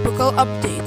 tropical update.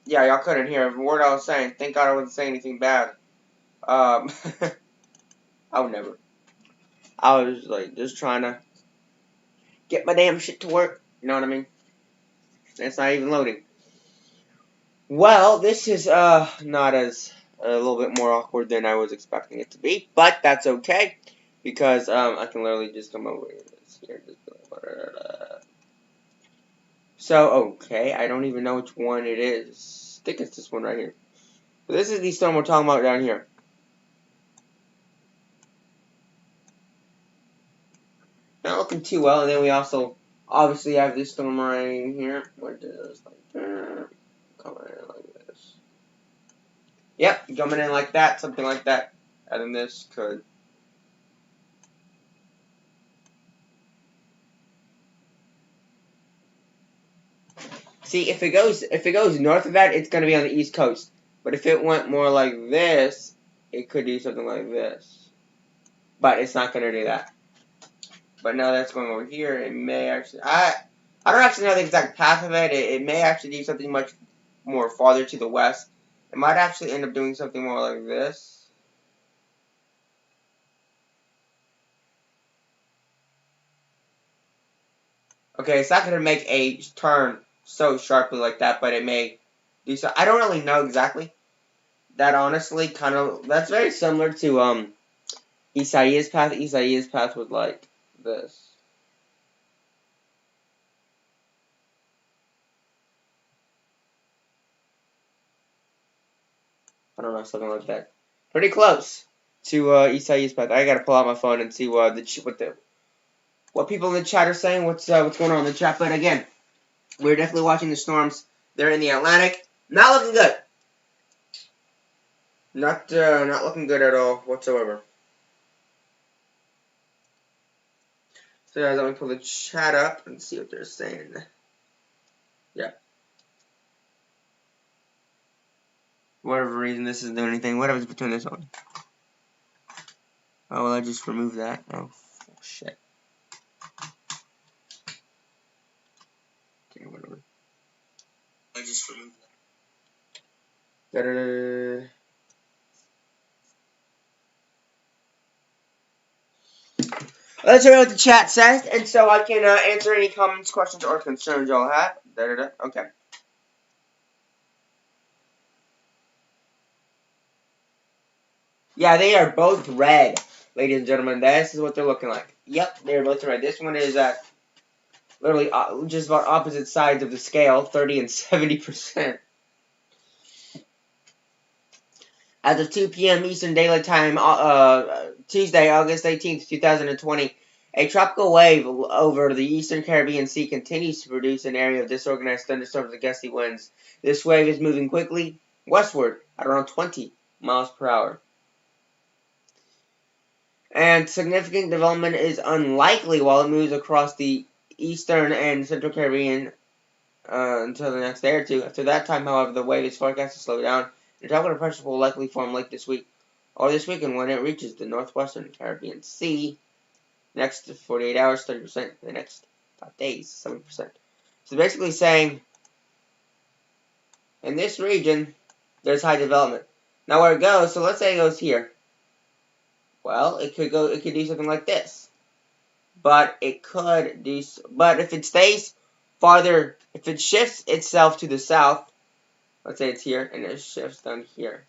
Yeah, y'all couldn't hear a word I was saying. Thank God I wasn't saying anything bad. I would never. I was like just trying to get my damn shit to work. You know what I mean? It's not even loading. Well, this is not as a little bit more awkward than I was expecting it to be, but that's okay because I can literally just come over here. So okay, I don't even know which one it is. I think it's this one right here. But this is the storm we're talking about down here. Not looking too well, and then we also obviously have this storm right here, which is like coming in like this. Yep, coming in like that, something like that. And then this could. See, if it goes north of that, it's gonna be on the east coast. But if it went more like this, it could do something like this. But it's not gonna do that. But now that's going over here, it may actually I don't actually know the exact path of it. It may actually do something much more farther to the west. It might actually end up doing something more like this. Okay, it's not going to make a turn so sharply like that, but it may do so. I don't really know exactly. That honestly that's very similar to Isaiah's path. Isaiah's path was like this. I don't know, something like that. Pretty close to Isaiah's path. I gotta pull out my phone and see what people in the chat are saying. What's going on in the chat? But again, we're definitely watching the storms. They're in the Atlantic. Not looking good. Not looking good at all whatsoever. So guys, let me pull the chat up and see what they're saying. Yeah. For whatever reason, this isn't doing anything. What happens if we turn this on? Oh, well, I just removed that. Oh, shit. Okay, whatever. I just removed that. Da-da-da-da. Let's hear what the chat says, and so I can answer any comments, questions, or concerns y'all have. Da-da-da. Okay. Yeah, they are both red, ladies and gentlemen. This is what they're looking like. Yep, they're both red. This one is literally just about opposite sides of the scale, 30 and 70%. As of 2 p.m. Eastern Daylight Time, Tuesday, August 18th, 2020, a tropical wave over the eastern Caribbean Sea continues to produce an area of disorganized thunderstorms and gusty winds. This wave is moving quickly westward at around 20 miles per hour. And significant development is unlikely while it moves across the eastern and central Caribbean until the next day or two. After that time, however, the wave is forecast to slow down. The tropical pressure will likely form late this week or this weekend when it reaches the northwestern Caribbean Sea. Next 48 hours, 30%. The next 5 days, 70%. So basically saying, in this region, there's high development. Now where it goes, so let's say it goes here. Well, it could do something like this. But if it stays farther, if it shifts itself to the south, let's say it's here, and it shifts down here.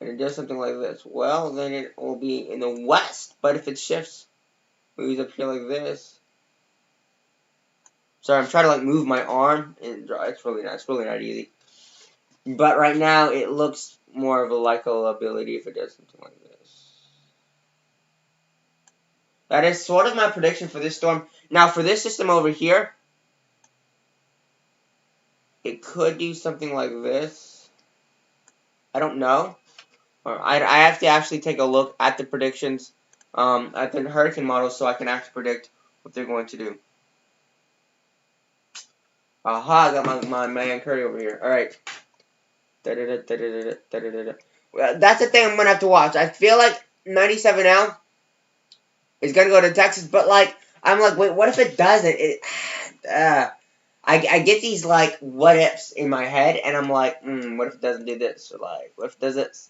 And it does something like this. Well, then it will be in the west. But if it shifts, moves up here like this. Sorry, I'm trying to move my arm and draw. It's really not easy. But right now, it looks more of a likable ability if it does something like this. That is sort of my prediction for this storm. Now, for this system over here, it could do something like this. I don't know. I have to actually take a look at the predictions, at the hurricane models, so I can actually predict what they're going to do. Aha, I got my man Curry over here. Alright. Well, that's the thing I'm going to have to watch. I feel like 97L is going to go to Texas, but, like, I'm like, wait, what if it doesn't? I get these, like, what-ifs in my head, and I'm like, what if it doesn't do this? Or, like, what if it does this?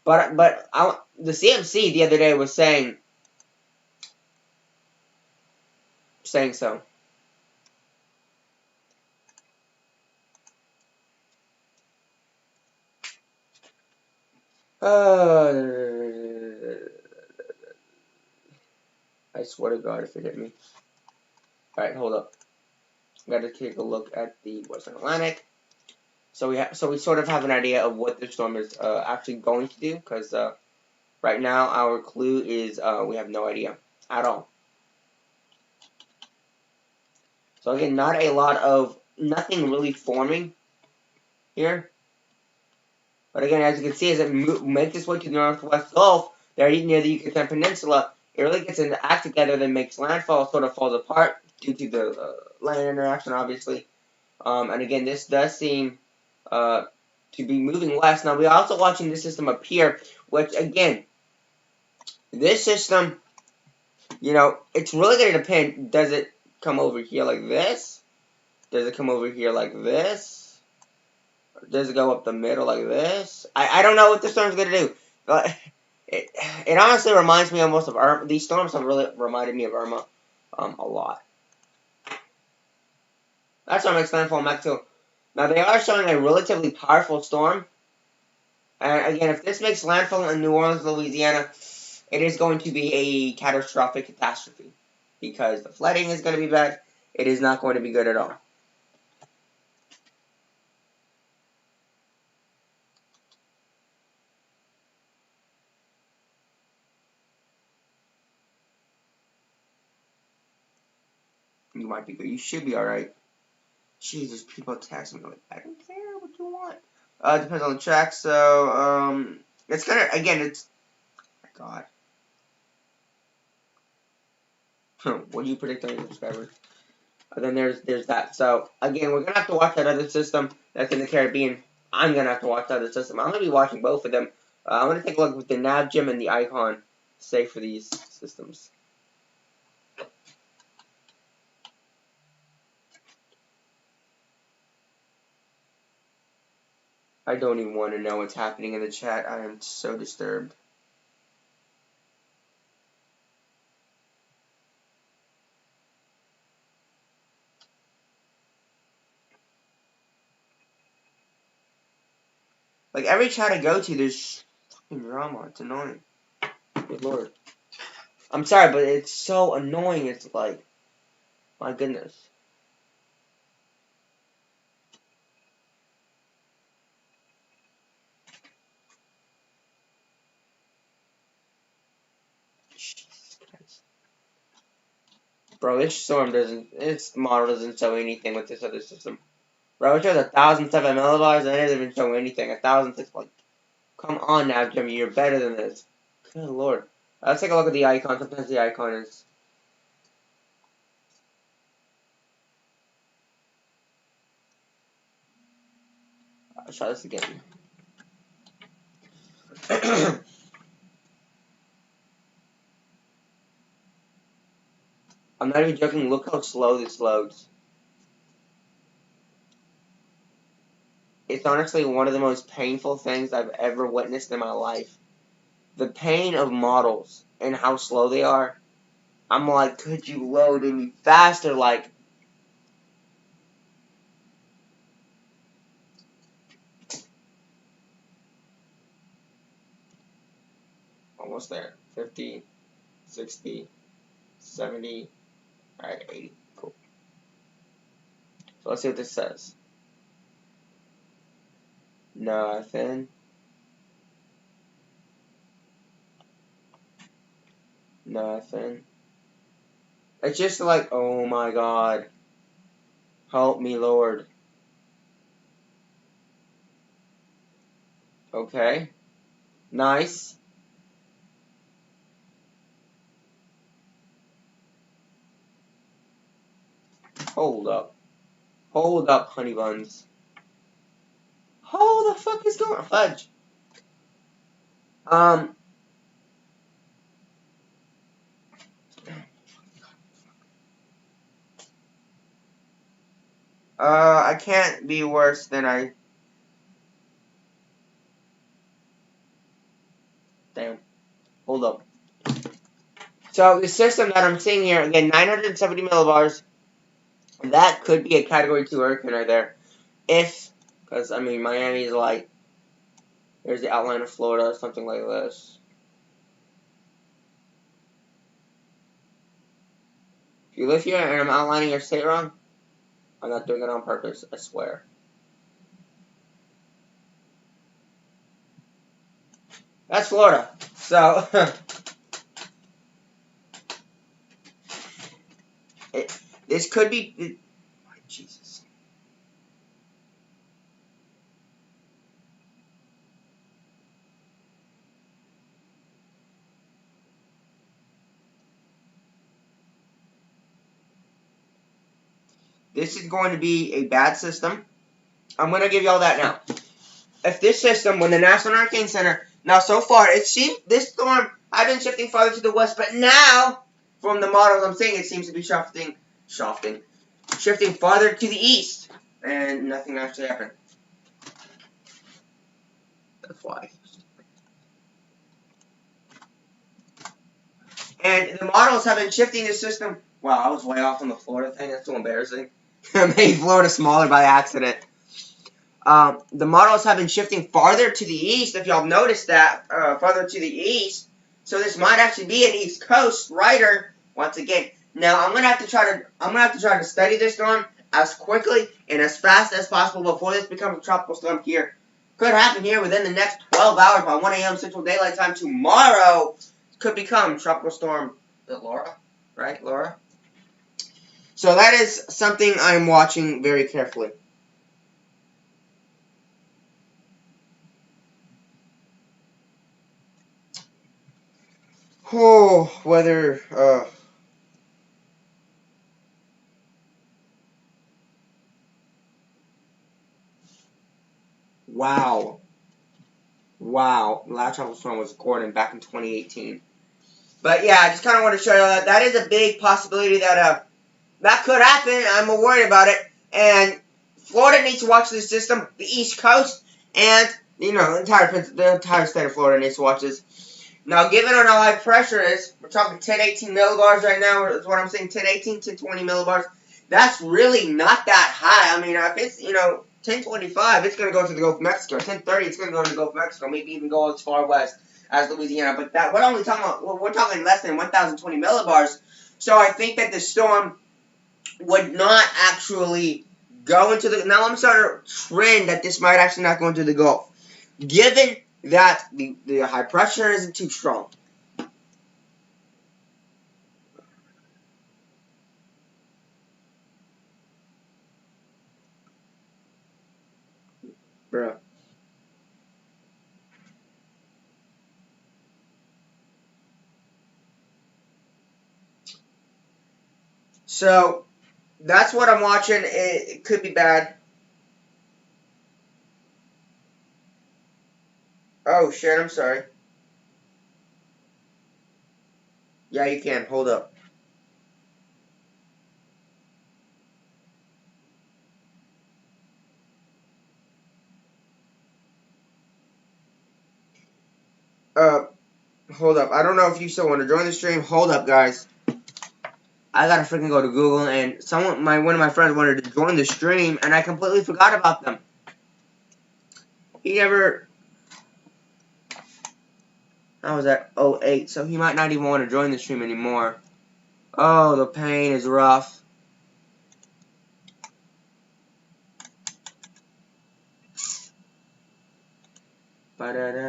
But the CMC the other day was saying so. I swear to God, if it hit me. Alright, hold up. Got to take a look at the Western Atlantic. So we sort of have an idea of what the storm is actually going to do, because right now our clue is we have no idea at all. So again, nothing really forming here. But again, as you can see, as it makes its way to the Northwest Gulf, there near the Yucatan Peninsula, it really gets into act together, then makes landfall, sort of falls apart due to the land interaction, obviously. And again, this does seem to be moving west. Now, we're also watching this system up here, which, again, this system, you know, it's really going to depend. Does it come over here like this? Does it come over here like this? Does it go up the middle like this? I don't know what this storm's going to do. But it honestly reminds me almost of Irma. These storms have really reminded me of Irma a lot. That's what makes landfall Mach 2. Now, they are showing a relatively powerful storm. And again, if this makes landfall in New Orleans, Louisiana, it is going to be a catastrophic catastrophe. Because the flooding is going to be bad. It is not going to be good at all. You might be good. You should be alright. Jesus, people text me like, I don't care what you want. Depends on the track, so, it's gonna, again, it's, oh my God. What do you predict on your subscribers? Then there's that. So, again, we're gonna have to watch that other system that's in the Caribbean. I'm gonna have to watch that other system. I'm gonna be watching both of them. I'm gonna take a look with the nav gem and the icon, say, for these systems. I don't even want to know what's happening in the chat. I am so disturbed. Like, every chat I go to, there's fucking drama. It's annoying. Good Lord. I'm sorry, but it's so annoying. It's like, my goodness. Jesus Christ. Bro, this model doesn't show anything with this other system. Bro, it shows 1,007 millivolts and it doesn't even show anything. 1,006, like, come on now, Jimmy, you're better than this. Good Lord. Let's take a look at the icon. Sometimes the icon is... I'll try this again. I'm not even joking. Look how slow this loads. It's honestly one of the most painful things I've ever witnessed in my life. The pain of models and how slow they are. I'm like, could you load any faster? Like, almost there. 50, 60, 70, alright, 80. Cool. So let's see what this says. Nothing. Nothing. It's just like, oh my God. Help me, Lord. Okay. Nice. Hold up. Hold up, honey buns. How the fuck is going on? Fudge. I can't be worse than I... Damn. Hold up. So, the system that I'm seeing here, again, 970 millibars. That could be a Category 2 hurricane right there. If, because, I mean, Miami is like, there's the outline of Florida, something like this. If you live here and I'm outlining your state wrong, I'm not doing it on purpose, I swear. That's Florida. So, this could be... Jesus. This is going to be a bad system. I'm going to give you all that now. If this system, when the National Hurricane Center, now so far, it seems this storm had been shifting farther to the west, but now, from the models I'm seeing, it seems to be shifting farther to the east, and nothing actually happened. That's why. And the models have been shifting the system. Wow, I was way off on the Florida thing. That's so embarrassing. I made Florida smaller by accident. The models have been shifting farther to the east. If y'all noticed that, farther to the east. So this might actually be an East Coast rider once again. Now I'm gonna have to try to study this storm as quickly and as fast as possible before this becomes a tropical storm here. Could happen here within the next 12 hours by 1 a.m. Central Daylight Time tomorrow. Could become tropical storm. Is it Laura? Right, Laura? So that is something I'm watching very carefully. Oh, weather, wow. Wow. The last tropical storm was Gordon back in 2018. But yeah, I just kind of want to show you that that is a big possibility that that could happen. I'm worried about it. And Florida needs to watch this system. The East Coast and, you know, the entire state of Florida needs to watch this. Now, given on how high pressure is, we're talking 10-18 millibars right now. Is what I'm saying, 10-18 to 20 millibars. That's really not that high. I mean, if it's, you know, 1025, it's going to go to the Gulf of Mexico. 1030, it's going to go to the Gulf of Mexico. Maybe even go as far west as Louisiana. But that we're only talking about, we're talking less than 1,020 millibars. So I think that the storm would not actually go into the... Now I'm starting to trend that this might actually not go into the Gulf. Given that the high pressure isn't too strong. Bruh. So, that's what I'm watching. It could be bad. Oh, shit, I'm sorry. Yeah, you can. Hold up. Hold up. I don't know if you still want to join the stream. Hold up, guys. I gotta freaking go to Google, and one of my friends wanted to join the stream, and I completely forgot about them. He never... I was at 08, so he might not even want to join the stream anymore. Oh, the pain is rough. Okay.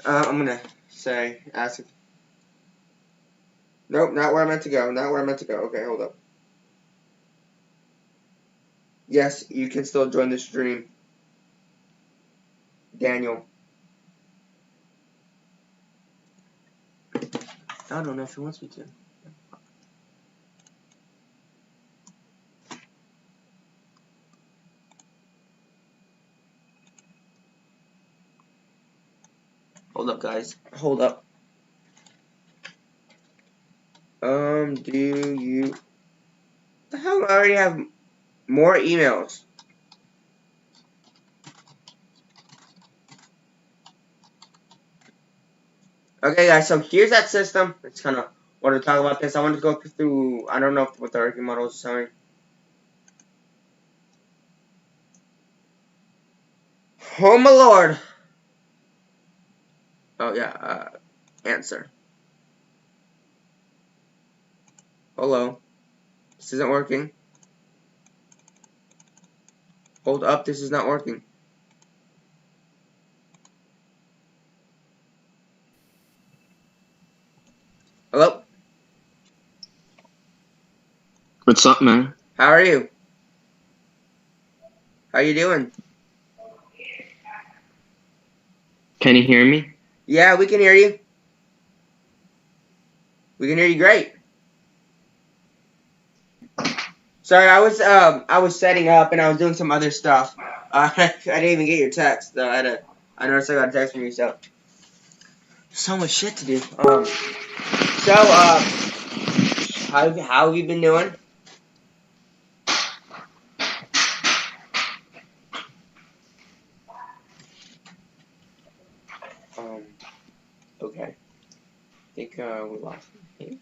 I'm gonna say? Ask. Nope, not where I meant to go. Not where I meant to go. Okay, hold up. Yes, you can still join the stream. Daniel. I don't know if he wants me to. Hold up, guys. Hold up. Do you... The hell? I already have more emails. Okay, guys, so here's that system. It's kind of want to talk about this. I want to go through, I don't know what the hurricane model is showing. Oh, my Lord. Oh, yeah, answer. Hello. This isn't working. Hold up, this is not working. Hello? What's up, man? How are you? How you doing? Can you hear me? Yeah, we can hear you. We can hear you great. Sorry, I was setting up and I was doing some other stuff. I didn't even get your text though. I noticed I got a text from you, so much shit to do. How have you been doing? Okay. I think we lost him.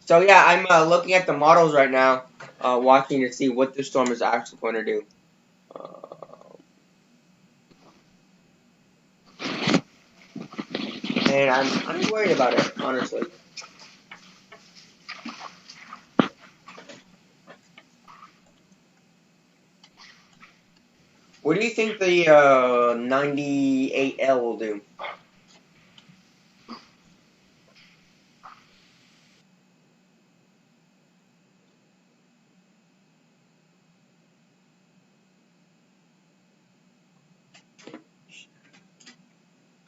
So yeah, I'm looking at the models right now, watching to see what the storm is actually going to do. And I'm worried about it, honestly. What do you think the 98L will do?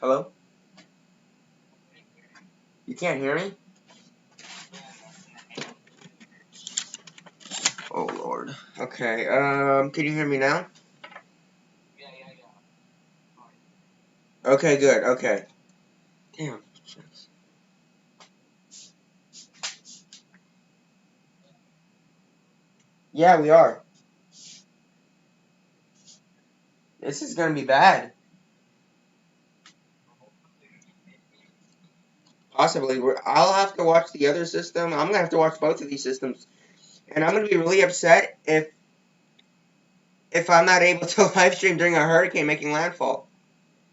Hello? You can't hear me? Oh Lord. Okay. Can you hear me now? Okay, good. Okay. Damn. Yeah, we are. This is gonna be bad. Possibly. I'll have to watch the other system. I'm gonna have to watch both of these systems, and I'm gonna be really upset if I'm not able to live stream during a hurricane making landfall,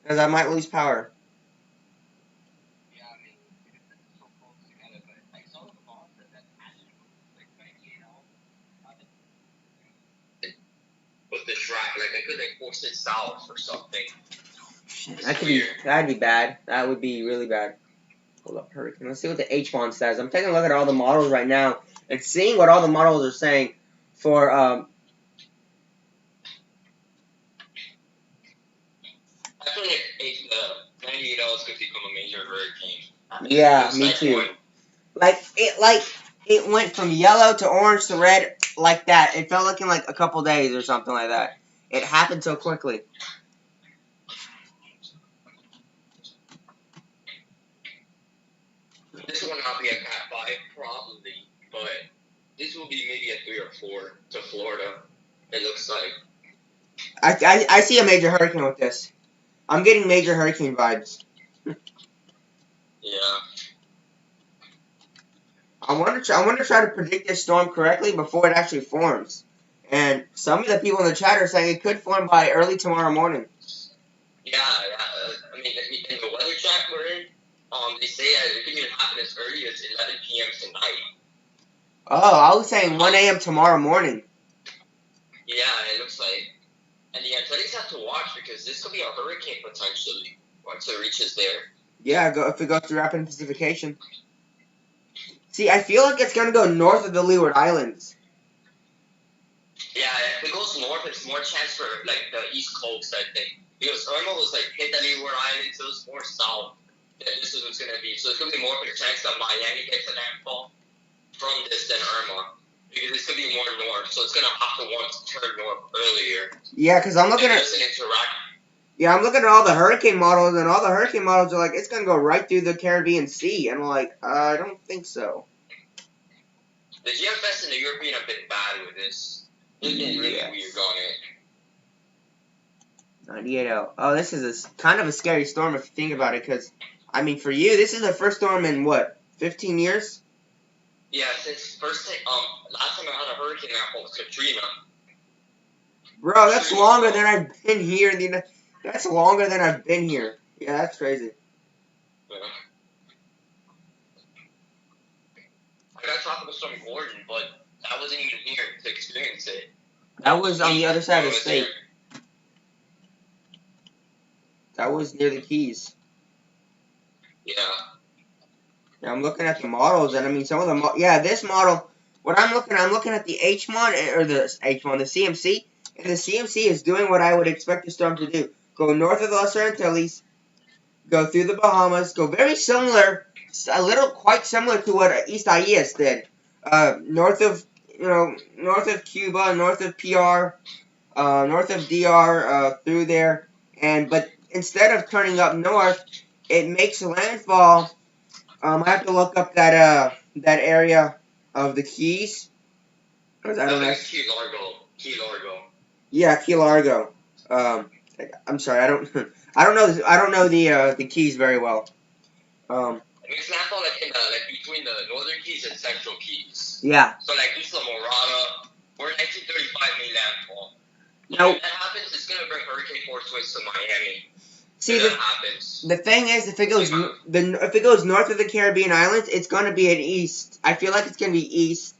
because I might lose power. With the track, like I could force it south or something. That'd be bad. That would be really bad. Hold up, hurricane. Let's see what the H1 says. I'm taking a look at all the models right now and seeing what all the models are saying for I think the 98L is going to become a major hurricane. Yeah, me too. Like it went from yellow to orange to red like that. It felt like in like a couple days or something like that. It happened so quickly. This will not be a Cat 5 probably, but this will be maybe a 3 or 4 to Florida. It looks like. I see a major hurricane with this. I'm getting major hurricane vibes. Yeah. I want to try to predict this storm correctly before it actually forms. And some of the people in the chat are saying it could form by early tomorrow morning. Yeah. I mean, in the weather chat we're in, they say it can even happen as early as 11 p.m. tonight. Oh, I was saying 1 a.m. tomorrow morning. Yeah, it looks like. And the Antilles have to watch because this could be a hurricane potentially once it reaches there. Yeah, if it goes through rapid precipitation. See, I feel like it's gonna go north of the Leeward Islands. Yeah, if it goes north, it's more chance for like the East Coast, I think, because Irma was like hit the Leeward Islands, so it's more south than this is what's gonna be. So it's gonna be more of a chance that Miami gets a landfall from this than Irma, because it's gonna be more north, so it's gonna have to want to turn north earlier. Yeah, because I'm looking at. Yeah, I'm looking at all the hurricane models, and all the hurricane models are like, it's going to go right through the Caribbean Sea. And I'm like, I don't think so. The GFS and the European have been bad with this. They've been really weird on it. 98L. Oh, this is kind of a scary storm if you think about it, because, I mean, for you, this is the first storm in, what, 15 years? Yeah, since last time I had a hurricane that was Katrina. Bro, that's longer than I've been here in the United States. That's longer than I've been here. Yeah, that's crazy. Yeah. I got Tropical Storm Gordon, but I wasn't even here to experience it. That was on the other side of the state. That was near the Keys. Yeah. Yeah, I'm looking at the models, and I mean, some of them. Yeah, this model. What I'm looking at the H1 or the H1, the CMC, and the CMC is doing what I would expect the storm to do. Go north of the Lesser Antilles, go through the Bahamas, go very similar, quite similar to what East Isaias did. North of Cuba, north of PR, north of DR, through there, but instead of turning up north, it makes landfall. I have to look up that area of the Keys. I don't know. Key Largo. Yeah, Key Largo. I'm sorry, I don't know the Keys very well. It's landfall like between the Northern Keys and Central Keys. Yeah. So like Isla Morada, we're in 1935 made landfall. No. When that happens, it's gonna bring hurricane force winds to Miami. See, the thing is, if it goes north of the Caribbean islands, it's gonna be an east. I feel like it's gonna be east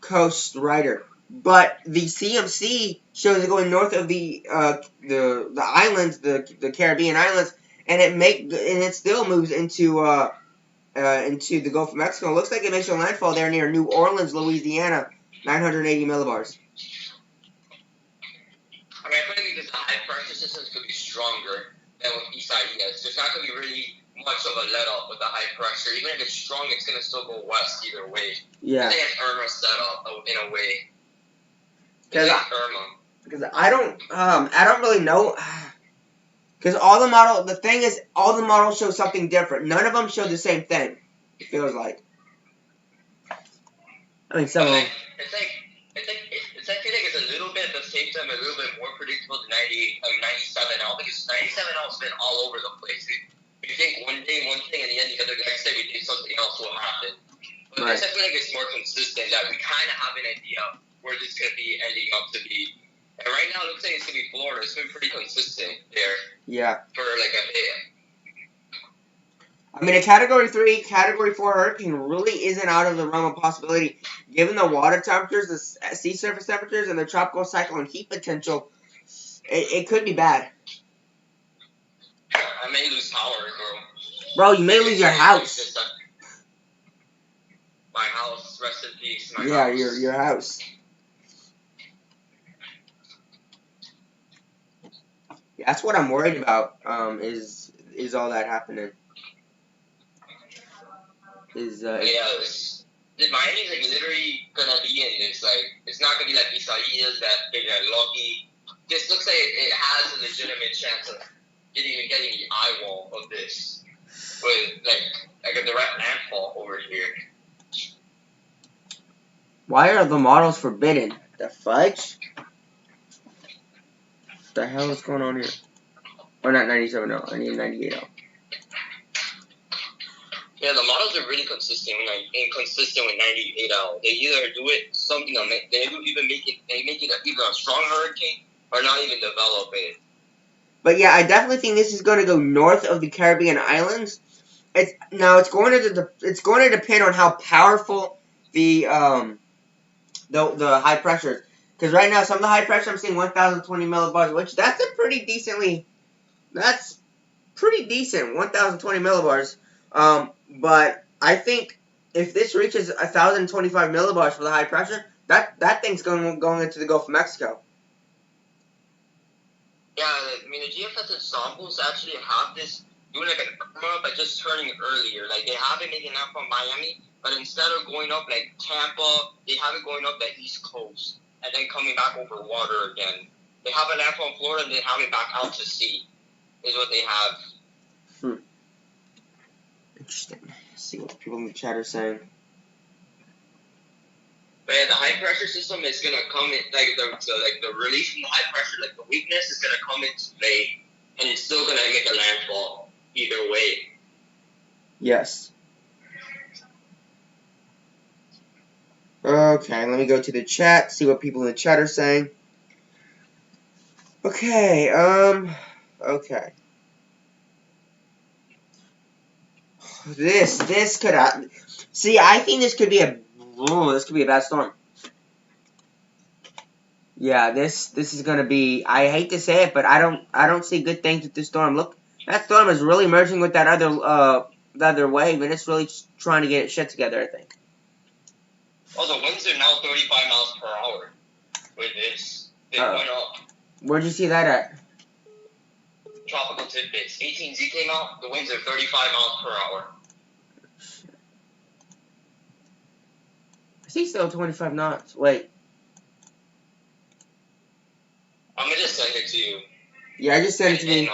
coast rider. But the CMC shows it going north of the islands, the Caribbean islands, and it still moves into the Gulf of Mexico. It looks like it makes a landfall there near New Orleans, Louisiana, 980 millibars. I mean, I think because the high pressure systems could be stronger than with East Isaias. There's not going to be really much of a let up with the high pressure. Even if it's strong, it's going to still go west either way. Yeah. They have Irma set up in a way. Because I don't really know. Because the thing is, all the models show something different. None of them show the same thing. It feels like. I mean, some of them. I feel like it's a little bit at the same time, a little bit more predictable than 97L, because 97L has been all over the place. We think one day one thing, and the other next day we think something else will happen. But Right. this, I feel like it's more consistent, that we kind of have an idea where this is going to be ending up to be. And right now, it looks like it's going to be Florida. It's been pretty consistent there. Yeah. For like a day. I mean, a Category 3, Category 4 hurricane really isn't out of the realm of possibility. Given the water temperatures, the sea surface temperatures, and the tropical cyclone heat potential, it could be bad. I may lose power, bro. Bro, you may lose your house. My house, rest in peace. Yeah, your house. Yeah, that's what I'm worried about. Is all that happening? Miami's like literally gonna be in this. Like, it's not gonna be like Isaias that they got lucky. This looks like it has a legitimate chance of getting the eye wall of this with like a direct landfall over here. Why are the models forbidden? The fudge? What the hell is going on here? Or not 97L, I need 98L. Yeah, the models are really inconsistent with 98L. They either do it something, they even make it either a strong hurricane or not even develop it. But yeah, I definitely think this is going to go north of the Caribbean islands. It's going to depend on how powerful the high pressure is. Because right now, some of the high pressure I'm seeing 1,020 millibars, which that's pretty decent, 1,020 millibars. But I think if this reaches 1,025 millibars for the high pressure, that thing's going into the Gulf of Mexico. Yeah, I mean the GFS ensembles actually have this doing like an Irma, but just turning earlier. Like they have it making up from Miami, but instead of going up like Tampa, they have it going up the East Coast and then coming back over water again. They have a landfall in Florida and they have it back out to sea. Is what they have. Interesting. Let's see what people in the chat are saying. But yeah, the high pressure system is gonna come in like the release from the high pressure, like the weakness is gonna come into play, and it's still gonna make a landfall either way. Yes. Okay, let me go to the chat, see what people in the chat are saying. Okay, okay. This could see. I think this could be a bad storm. Yeah, this is gonna be. I hate to say it, but I don't see good things with this storm. Look, that storm is really merging with that other wave, and it's really trying to get its shit together, I think. Oh, the winds are now 35 miles per hour with this. They went up. Where'd you see that at? Tropical tidbits. 18Z came out. The winds are 35 miles per hour. I see still 25 knots. Wait. I'm gonna just send it to you. Yeah, I just sent it to me.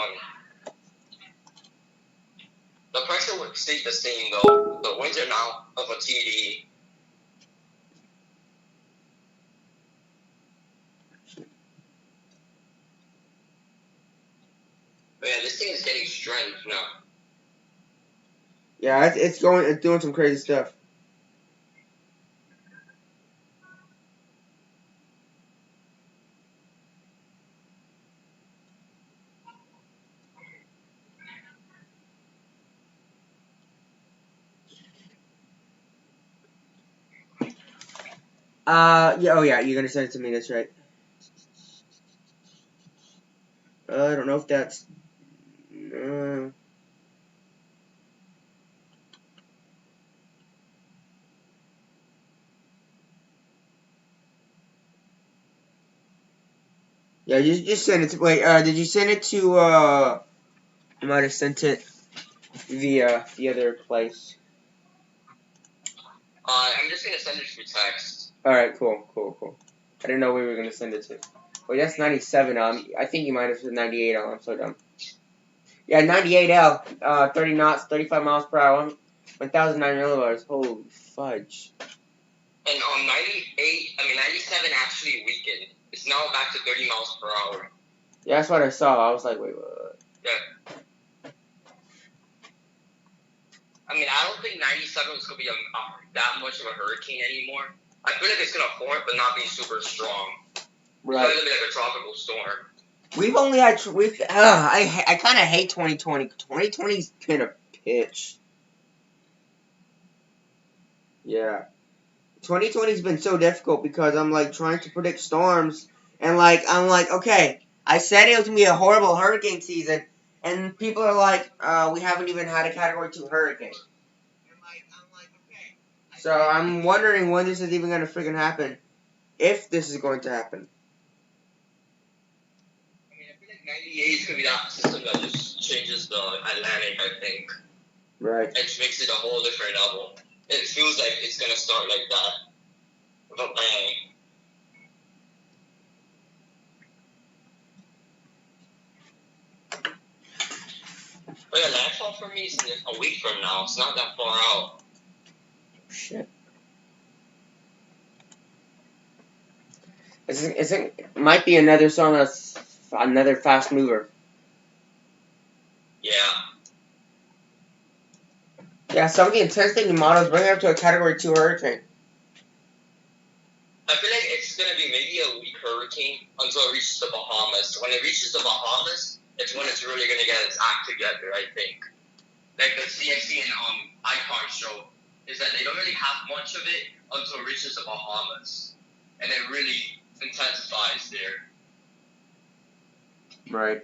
The pressure would stay the same though. The winds are now of a TD. But yeah, this thing is getting strength now. Yeah, it's doing some crazy stuff. Yeah, oh yeah, you're gonna send it to me, that's right. I don't know if that's... Yeah, just send it to... Wait, did you send it to, I might have sent it via the other place. I'm just gonna send it through text. Alright, cool. I didn't know we were gonna send it to. Well, that's 97. I think you might have said 98. I'm so dumb. Yeah, 98L. 30 knots, 35 miles per hour, 1,009 millibars. Holy fudge. And on 97 actually weakened. It's now back to 30 miles per hour. Yeah, that's what I saw. I was like, wait, what? Yeah. I mean, I don't think 97 is going to be that much of a hurricane anymore. I feel like it's going to form, but not be super strong. Right. It's going to be like a tropical storm. We've only had... I kind of hate 2020. 2020's been a pitch. Yeah. 2020's been so difficult because I'm, like, trying to predict storms. And, like, I'm like, okay, I said it was going to be a horrible hurricane season. And people are like, we haven't even had a Category 2 hurricane. I'm like, okay. So I'm wondering when this is even going to freaking happen. If this is going to happen. I mean, I feel like 98 is going to be that system that just changes the Atlantic, I think. Right. It just makes it a whole different level. It feels like it's going to start like that. With a bang. But yeah, landfall for me is a week from now. It's not that far out. Shit. It might be another song that's another fast mover. Yeah. Yeah, some of the intensity models bring it up to a Category 2 hurricane. I feel like it's going to be maybe a weak hurricane until it reaches the Bahamas. When it reaches the Bahamas, it's when it's really going to get its act together, I think. Like the CXC and Icon show, is that they don't really have much of it until it reaches the Bahamas. And then really, intensifies there. Right.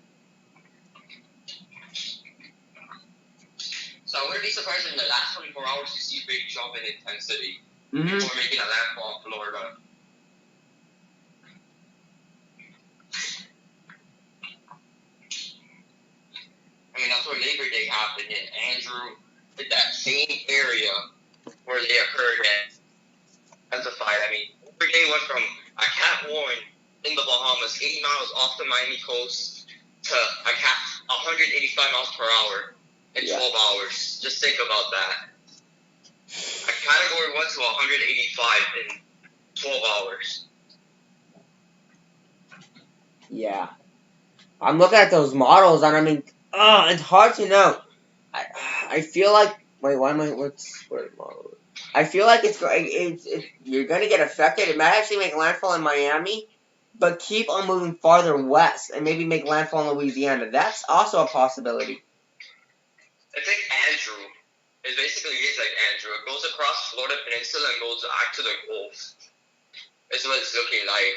So I wouldn't be surprised if in the last 24 hours you see a big jump in intensity Mm-hmm. before making a landfall in Florida. I mean, that's where Labor Day happened in Andrew, in that same area where they occurred and intensified. I mean, Labor Day went from a Cat 1 in the Bahamas, 80 miles off the Miami coast, to a Cat 185 miles per hour in 12 hours. Just think about that. A category 1 to 185 in 12 hours. Yeah. I'm looking at those models, and I mean, it's hard to know. I feel like, wait, why am I, where's model? I feel like you're gonna get affected. It might actually make landfall in Miami, but keep on moving farther west, and maybe make landfall in Louisiana. That's also a possibility. I think Andrew is basically like Andrew. It goes across Florida Peninsula and goes back to the Gulf. Is what it's looking like.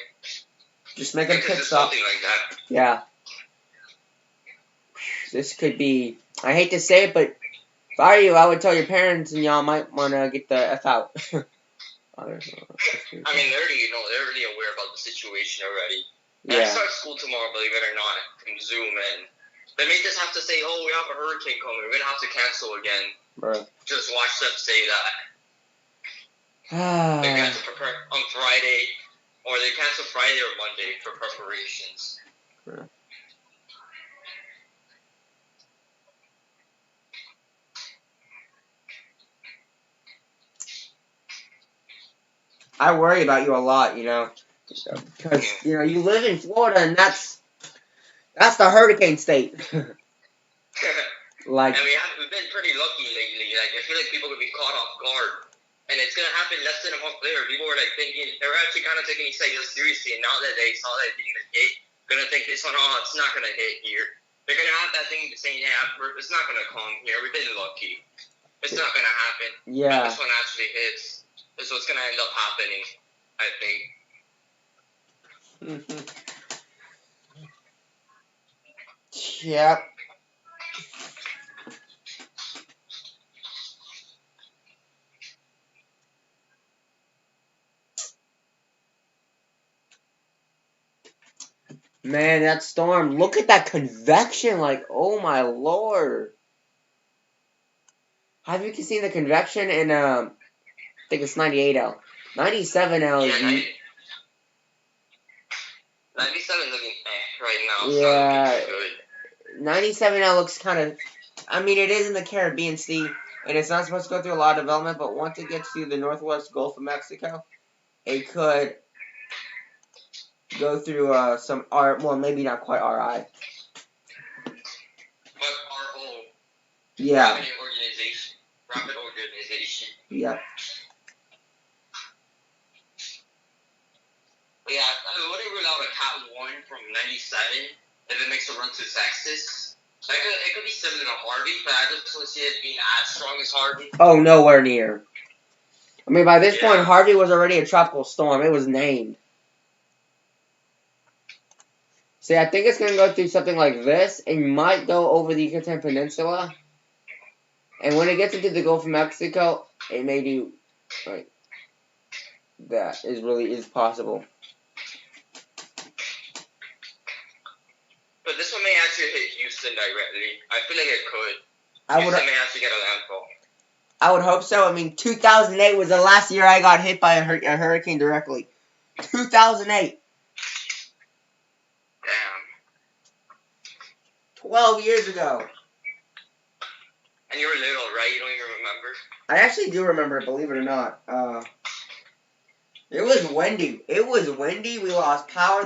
Just make a pit stop. Something like that. Yeah. This could be, I hate to say it, but if I were you, I would tell your parents and y'all might want to get the F out. I mean, they're already aware about the situation already. And Yeah. I start school tomorrow, believe it or not, from Zoom, and they may just have to say, oh, we have a hurricane coming, we're going to have to cancel again. Bro. Just watch them say that. They have to prepare on Friday, or they cancel Friday or Monday for preparations. Yeah. I worry about you a lot, because you live in Florida, and that's the hurricane state. Like, and we've been pretty lucky lately. Like, I feel like people could be caught off guard, and it's gonna happen less than a month later. People were like thinking they were actually kind of taking these things seriously, and now that they saw that it's gonna hit, gonna think it's not gonna hit here. They're gonna have that thing saying, yeah, it's not gonna come here. We've been lucky. It's not gonna happen. Yeah. When this one actually hits, this is what's gonna end up happening, I think. Mm-hmm. Yep. Man, that storm. Look at that convection. Like, oh my lord. Have you seen the convection in, I think it's 98L. 97L is... Yeah, 97 is looking right now. Yeah. It's not looking good. 97L looks kind of... I mean, it is in the Caribbean Sea, and it's not supposed to go through a lot of development, but once it gets to the northwest Gulf of Mexico, it could go through some well, maybe not quite RI. But RO. Yeah. Rapid organization. Yeah. Yeah, I wouldn't rule out a Cat 1 from 97 if it makes a run to Texas. It could be similar to Harvey, but I just don't see it being as strong as Harvey. Oh, nowhere near. I mean, by this point, Harvey was already a tropical storm. It was named. See, I think it's going to go through something like this. It might go over the Yucatan Peninsula. And when it gets into the Gulf of Mexico, it may do, like, that is possible. But this one may actually hit Houston directly. I feel like it could. Houston may actually get a landfall. I would hope so. I mean, 2008 was the last year I got hit by a hurricane directly. 2008. Damn. 12 years ago. And you were little, right? You don't even remember? I actually do remember it, believe it or not. It was windy. It was windy. We lost power.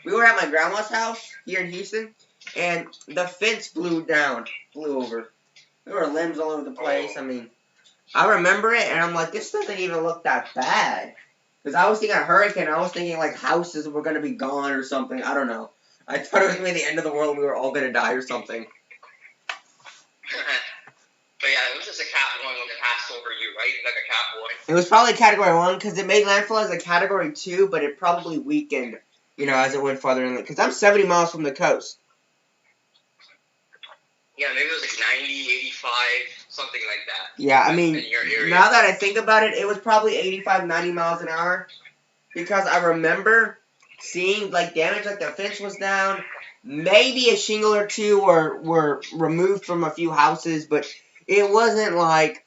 We were at my grandma's house here in Houston, and the fence blew over. There were limbs all over the place. I mean, I remember it, and I'm like, this doesn't even look that bad. Because I was thinking a hurricane. I was thinking, like, houses were going to be gone or something. I don't know. I thought it was going to be the end of the world. We were all going to die or something. But yeah, it was a just a Cat 1 when it passed over you, right? Like a Cat 1. It was probably Category 1 because it made landfall as a Category 2, but it probably weakened, you know, as it went farther inland. Because I'm 70 miles from the coast. Yeah, maybe it was like 90, 85, something like that. Yeah, I mean, in your area. now that I think about it, it was probably 85, 90 miles an hour. Because I remember seeing, like, damage, like the fence was down. Maybe a shingle or two were removed from a few houses, but it wasn't like,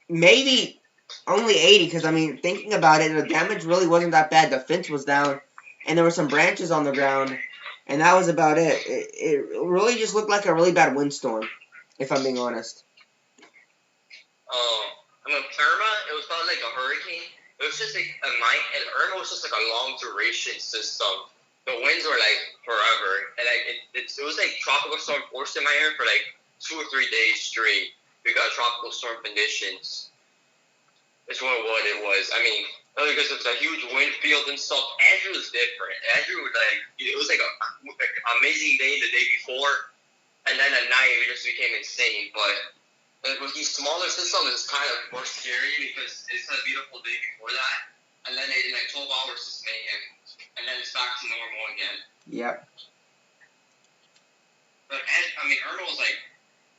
maybe only 80, because, I mean, thinking about it, the damage really wasn't that bad. The fence was down, and there were some branches on the ground. And that was about it. It really just looked like a really bad windstorm, if I'm being honest. I mean, Irma, it was not like a hurricane. It was just like and Irma was just like a long duration system. The winds were like forever, and like it was like tropical storm force in my area for like 2 or 3 days straight. We got tropical storm conditions. That's what it was. I mean, because it was a huge wind field and stuff. Andrew was different. Andrew was like, it was like a amazing day the day before, and then at night it just became insane. But with these smaller systems, it's kind of more scary because it's a beautiful day before that, and then in like 12 hours it's mayhem, and then it's back to normal again. Yep. But I mean, Irma was like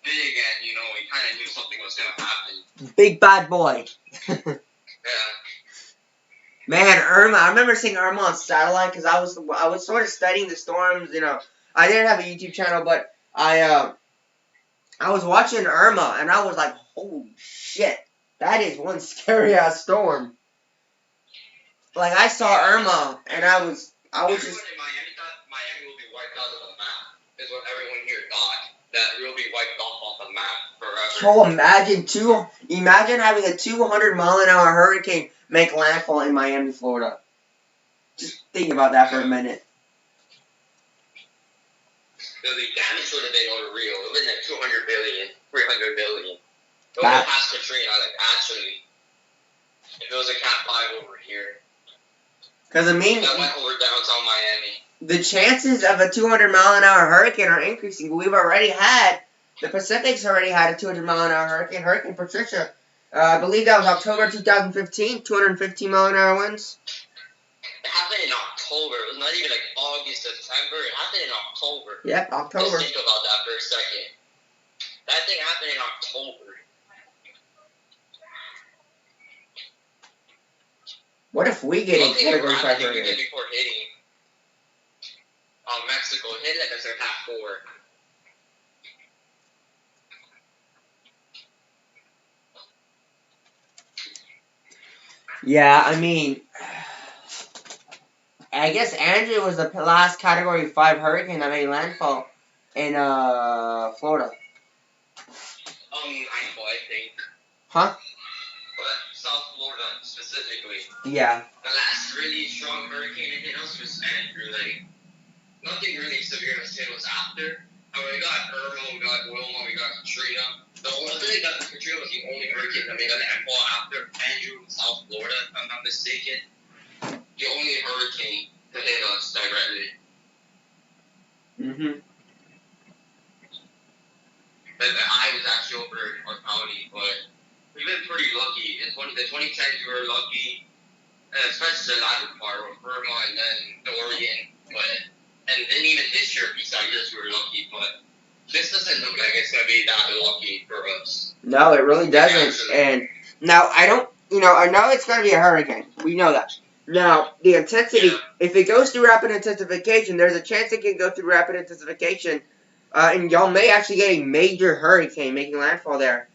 big, and you know, we kind of knew something was gonna happen. Big bad boy. Yeah. Man, Irma. I remember seeing Irma on satellite because I was sort of studying the storms. You know, I didn't have a YouTube channel, but I was watching Irma and I was like, holy shit, that is one scary ass storm. Like I saw Irma and I was just. Everyone in Miami thought Miami will be wiped out of the map. Is what everyone here thought. That it will be wiped off the map forever. So imagine having a 200-mile-an-hour hurricane make landfall in Miami, Florida. Just think about that for a minute. The damage would have been unreal. It would have been like 200 billion, 300 billion. It would have passed Katrina, like actually. If it was a Cat 5 over here. Because I mean, that went over downtown Miami. The chances of a 200-mile-an-hour hurricane are increasing. We've already had, the Pacific's already had a 200-mile-an-hour hurricane, Hurricane Patricia. I believe that was October 2015, 215-mile-an-hour winds. It happened in October. It was not even like August, September. It happened in October. Yep, October. Just think about that for a second. That thing happened in October. What if we get a Category 5 hurricane? Before hitting Mexico, hit like as a Cat 4. Yeah, I mean, I guess Andrew was the last Category 5 hurricane that made landfall in Florida. Nightfall, I think. Huh? But South Florida specifically. Yeah. The last really strong hurricane that hit us was Andrew. Like, nothing really severe as hit us after. I mean, we got Irma, we got Wilma, we got Katrina. The only thing that Katrina was the only hurricane that made an landfall after Andrew in South Florida, if I'm not mistaken. The only hurricane that hit us directly. Mm-hmm. But the eye was actually over our county, but we've been pretty lucky. In the 2010s, we were lucky, especially the latter part with Irma and then Dorian. And then even this year, besides this, we were lucky. But this doesn't look like it's going to be that lucky for us. No, it really doesn't. And now, I know it's going to be a hurricane. We know that. Now, the intensity, if it goes through rapid intensification, there's a chance it can go through rapid intensification. And y'all may actually get a major hurricane making landfall there.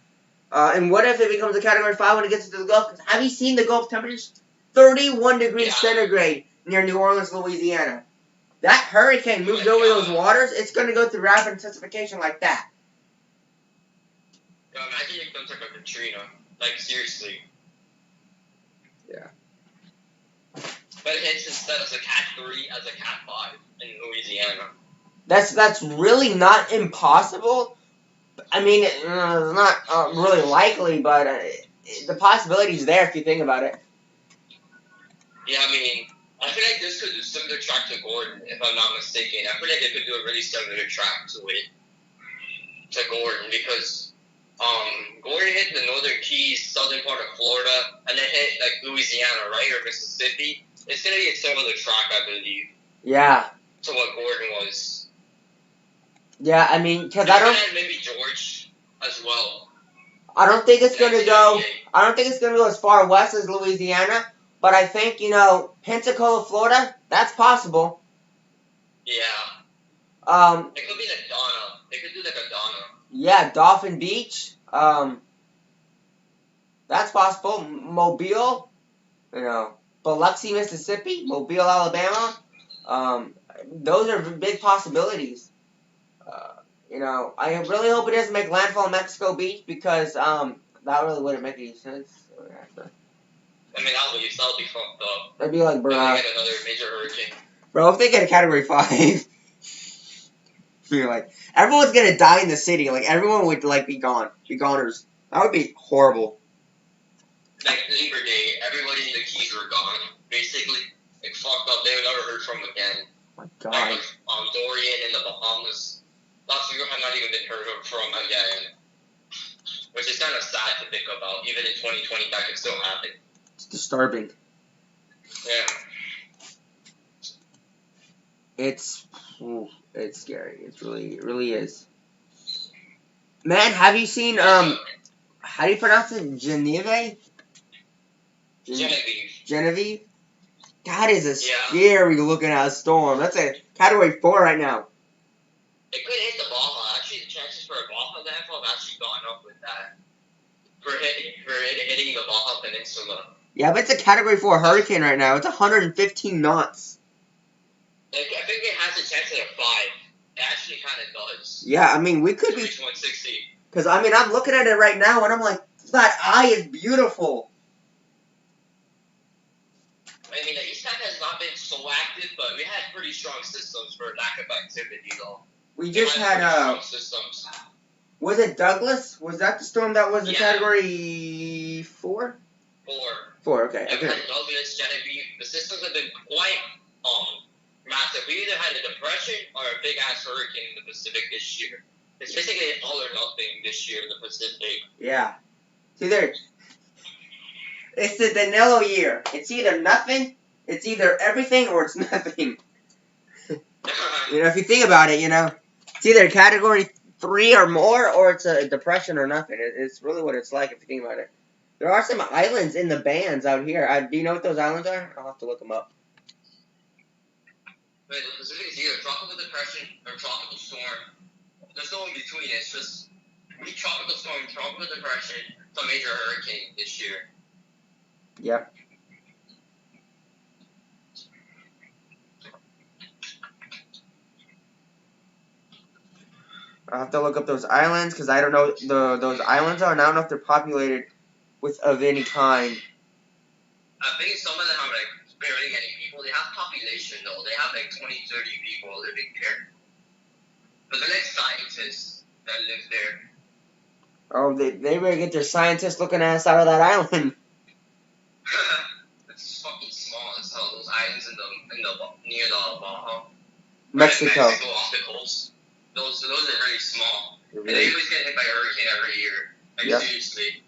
And what if it becomes a Category 5 when it gets into the Gulf? Have you seen the Gulf temperatures? 31 degrees centigrade near New Orleans, Louisiana. That hurricane moves over those waters, it's going to go through rapid intensification like that. Yo, imagine it comes like a Katrina. Like, seriously. Yeah. But it hits instead of a Cat 3 as a Cat 5 in Louisiana. That's really not impossible. I mean, it's not really likely, but the possibility's there if you think about it. Yeah, I mean, I feel like this could do similar track to Gordon, if I'm not mistaken. I feel like it could do a really similar track to Gordon, because Gordon hit the Northern Keys, southern part of Florida, and then hit like Louisiana, right, or Mississippi. It's gonna be a similar track, I believe. Yeah. To what Gordon was. Yeah, I mean, because I don't. And maybe George as well. I don't think it's gonna go. I don't think it's gonna go as far west as Louisiana, but I think Pensacola, Florida, that's possible. Yeah. It could be like Donna. They could do like a Donna. Yeah, Dolphin Beach. That's possible. Mobile, Biloxi, Mississippi, Mobile, Alabama. Those are big possibilities. I really hope it doesn't make landfall in Mexico Beach because that really wouldn't make any sense. I mean, that would be fucked up. That'd be like, bro. If they get another major hurricane. Bro, if they get a Category 5, you're like, everyone's gonna die in the city. Like, everyone would, be gone. Be goners. That would be horrible. Like, Labor Day, everybody in the Keys were gone. Basically, fucked up. They were never heard from again. Oh my God. Like, Dorian in the Bahamas. Last year have not even been heard from again. Which is kind of sad to think about. Even in 2020, that could still happen. It's disturbing. Yeah. It's scary. It really is. Man, have you seen, how do you pronounce it? Genevieve? Genevieve? That is a scary looking ass storm. That's a Category 4 right now. It could hit the Baja. Actually, the chances for a Baja landfall have actually gone up with that. For hitting the Baja Peninsula. Yeah, but it's a Category 4 hurricane right now. It's 115 knots. I think it has a chance at a 5. It actually kind of does. Yeah, I mean, we could be... reach 160. Because, I mean, I'm looking at it right now, and I'm like, that eye is beautiful. I mean, the East Side has not been so active, but we had pretty strong systems for lack of activity, though. We just had strong systems. Was it Douglas? Was that the storm that was a Category 4? 4, okay. Yeah, we had Douglas, Genevieve. The systems have been quite massive. We either had a depression or a big-ass hurricane in the Pacific this year. It's basically all or nothing this year in the Pacific. Yeah. It's the Danilo year. It's either nothing, it's either everything, or it's nothing. If you think about it, it's either a Category 3 or more, or it's a depression or nothing. It's really what it's like if you think about it. There are some islands in the bands out here. Do you know what those islands are? I'll have to look them up. Wait, the Pacific is either tropical depression or tropical storm. There's no in between. It's just tropical storm, tropical depression, some major hurricane this year. Yep. I'll have to look up those islands because I don't know those islands are, and I don't know if they're populated of any kind. I think some of them have barely any people. They have population though. They have 20, 30 people living there. But they're scientists that live there. Oh, they better get their scientist looking ass out of that island. It's fucking small as hell. Those islands near the Baja. Mexico. Mexico off the coast. Those are really small. Really? And they always get hit by a hurricane every year. Seriously.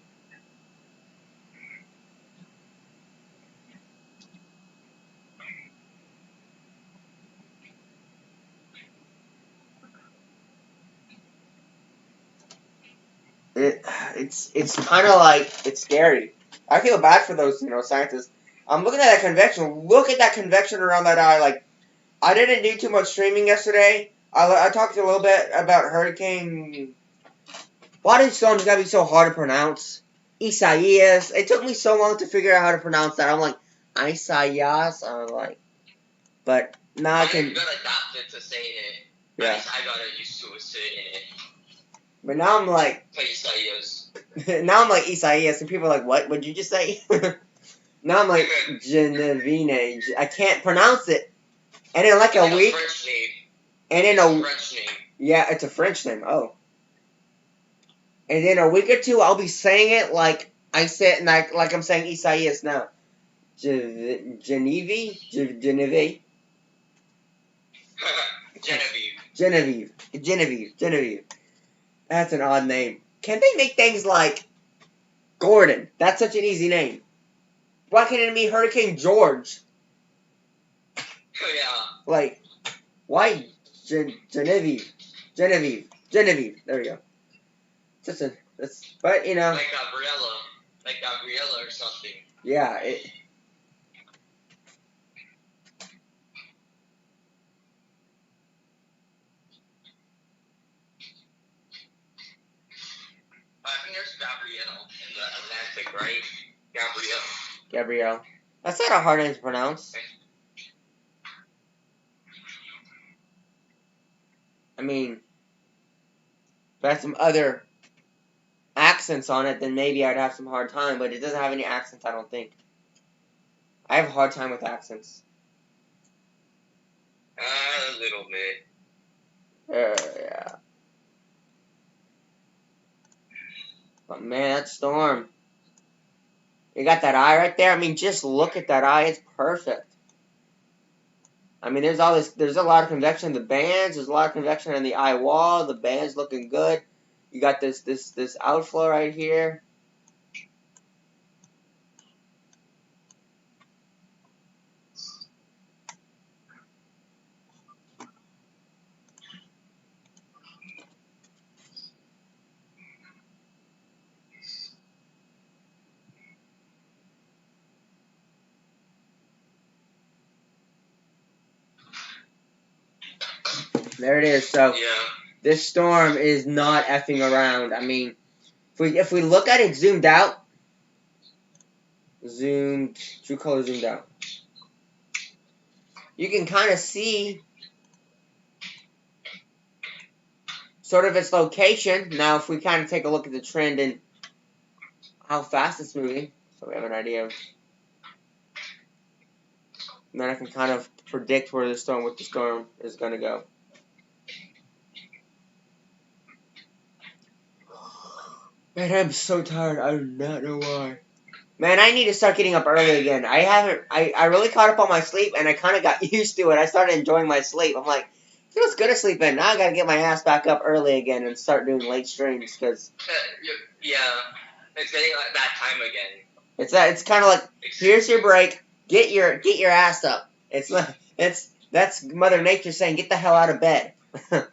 It's kind of like, it's scary. I feel bad for those, scientists. I'm looking at that convection. Look at that convection around that eye. I didn't do too much streaming yesterday. I talked a little bit about hurricane. Why do storms gotta be so hard to pronounce? Isaias. It took me so long to figure out how to pronounce that. I'm like, Isaias. But now I can. You got adapted to saying it. Yeah. I got used to saying it. But now I'm like. Isaias. Now I'm like Isaias, and people are like, what? What'd you just say? Now I'm like Genevieve. I can't pronounce it. And in like a week. French name. And in a French name. Yeah, it's a French name. Oh. And in a week or two, I'll be saying it like I said, like I'm saying Isaias now. Genevieve. Genevieve. That's an odd name. Can they make things like Gordon? That's such an easy name. Why can't it be Hurricane George? Yeah. Like, why Genevieve? There we go. But you know. Like Gabriella or something. Yeah. I think there's Gabrielle in the Atlantic, right? Gabrielle. That's not a hard name to pronounce. I mean, if I had some other accents on it, then maybe I'd have some hard time, but it doesn't have any accents, I don't think. I have a hard time with accents. A little bit. Yeah. But man, that storm. You got that eye right there? I mean, just look at that eye. It's perfect. I mean, there's a lot of convection in the bands. There's a lot of convection in the eye wall. The band's looking good. You got this outflow right here. There it is. So yeah. This storm is not effing around. I mean, if we look at it zoomed out, true color zoomed out, you can kind of see sort of its location. Now, if we kind of take a look at the trend and how fast it's moving, so we have an idea of, and then I can kind of predict what the storm is going to go. Man, I'm so tired. I do not know why. Man, I need to start getting up early again. I really caught up on my sleep, and I kind of got used to it. I started enjoying my sleep. I'm like, it feels good to sleep in. Now I got to get my ass back up early again and start doing late streams, because... yeah, it's getting like that time again. It's kind of like, here's your break. Get your ass up. That's Mother Nature saying, get the hell out of bed. I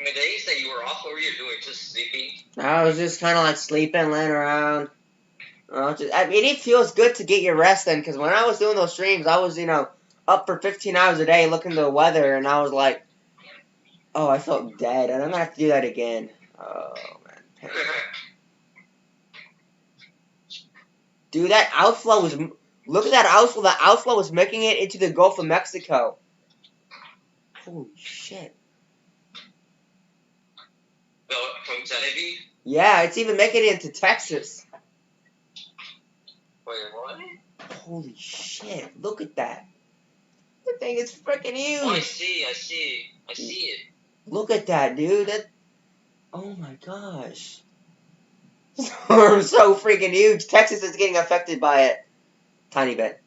mean, did you say you were off? What were you doing? Just sleeping? I was just kind of like sleeping, laying around. I mean, it feels good to get your rest in, because when I was doing those streams, I was, up for 15 hours a day looking at the weather, and I was like, oh, I felt dead, and I'm going to have to do that again. Oh, man. Dude, that outflow was... Look at that outflow. The outflow was making it into the Gulf of Mexico. Holy shit. From Genevieve? Yeah, it's even making it into Texas. Wait, what? Holy shit. Look at that. The thing is freaking huge. Oh, I see it. Look at that, dude. Oh my gosh. Storm's so freaking huge. Texas is getting affected by it. Tiny bit.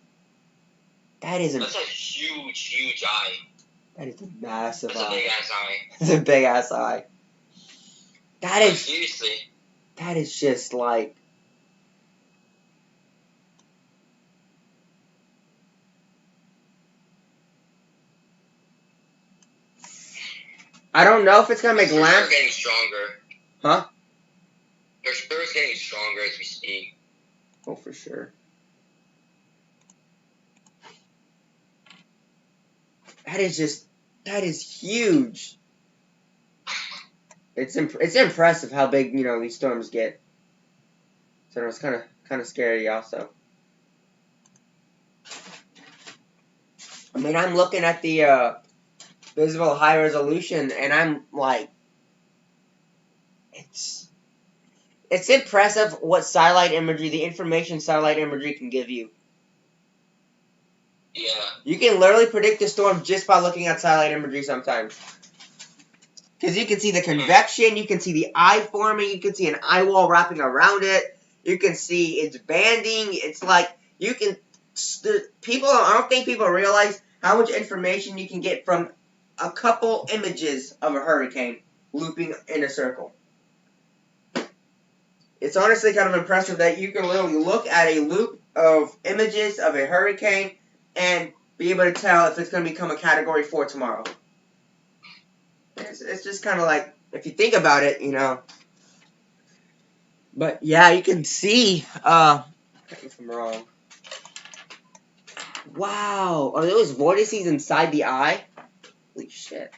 That's a huge eye. That is a massive eye. That's a big ass eye. It's a big ass eye. That is... Seriously. That is just like... I don't know if it's going to make land... They're getting stronger. Huh? They're getting stronger as we speak. Oh, for sure. That is huge. It's impressive how big, these storms get. So it's kind of scary also. I mean, I'm looking at the visible high resolution, and I'm like, it's impressive what satellite imagery, the information satellite imagery can give you. Yeah. You can literally predict the storm just by looking at satellite imagery sometimes. Because you can see the convection, you can see the eye forming, you can see an eye wall wrapping around it, you can see its banding. It's like, I don't think people realize how much information you can get from a couple images of a hurricane looping in a circle. it's honestly kind of impressive that you can literally look at a loop of images of a hurricane and be able to tell if it's going to become a Category 4 tomorrow. It's just kind of like, if you think about it, you know. But yeah, you can see, correct me if I'm wrong. Wow, are those vortices inside the eye? Holy shit.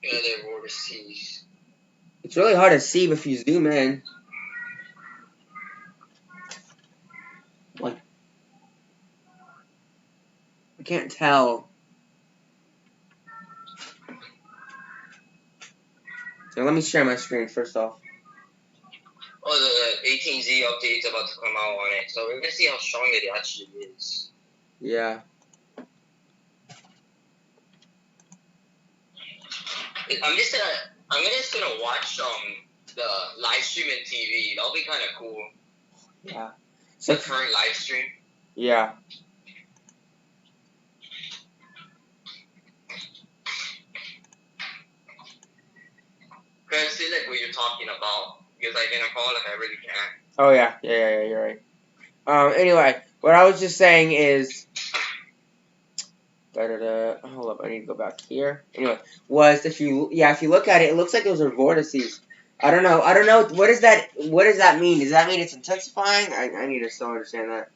Yeah, they're vortices. It's really hard to see if you zoom in. Like, I can't tell. So let me share my screen first off. Oh, the 18Z update is about to come out on it, so we're gonna see how strong it actually is. Yeah. I'm just gonna watch the live stream in TV. That'll be kind of cool. Yeah. The current live stream. Yeah. Can I see like what you're talking about? Because like in a call, like I really can't. Oh yeah. Yeah, you're right. Anyway, what I was just saying is, hold up, I need to go back here. Anyway, was if you look at it, it looks like those are vortices. I don't know. What does that mean? Does that mean it's intensifying? I need to still understand that.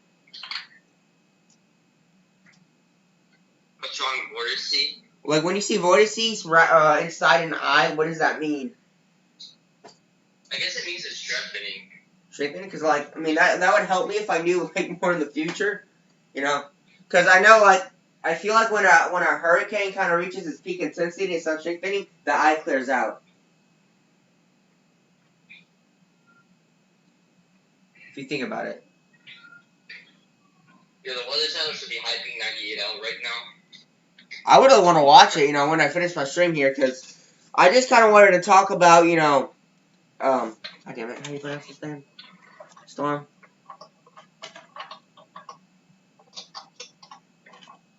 A strong vortice? Like when you see vortices inside an eye, what does that mean? I guess it means it's strengthening. Strengthening? Because, like, I mean, that would help me if I knew, like, more in the future, you know? Because I know, like, I feel like when a hurricane kind of reaches its peak intensity and starts strengthening, the eye clears out. If you think about it. Yeah, the weather channel should be hyping 98 out right now. I would want to watch it, you know, when I finish my stream here, because I just kind of wanted to talk about, you know, God damn it, how do you pronounce this name? Storm?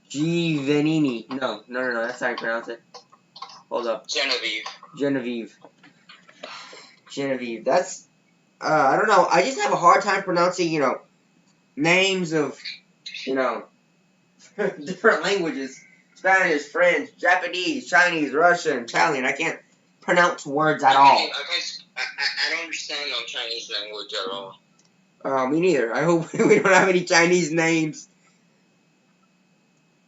Giovannini. No, that's how you pronounce it. Hold up. Genevieve. That's, I don't know, I just have a hard time pronouncing, you know, names of, you know, different languages. Spanish, French, Japanese, Chinese, Russian, Italian. I can't pronounce words at all. I don't understand no Chinese language at all. Me neither. I hope we don't have any Chinese names.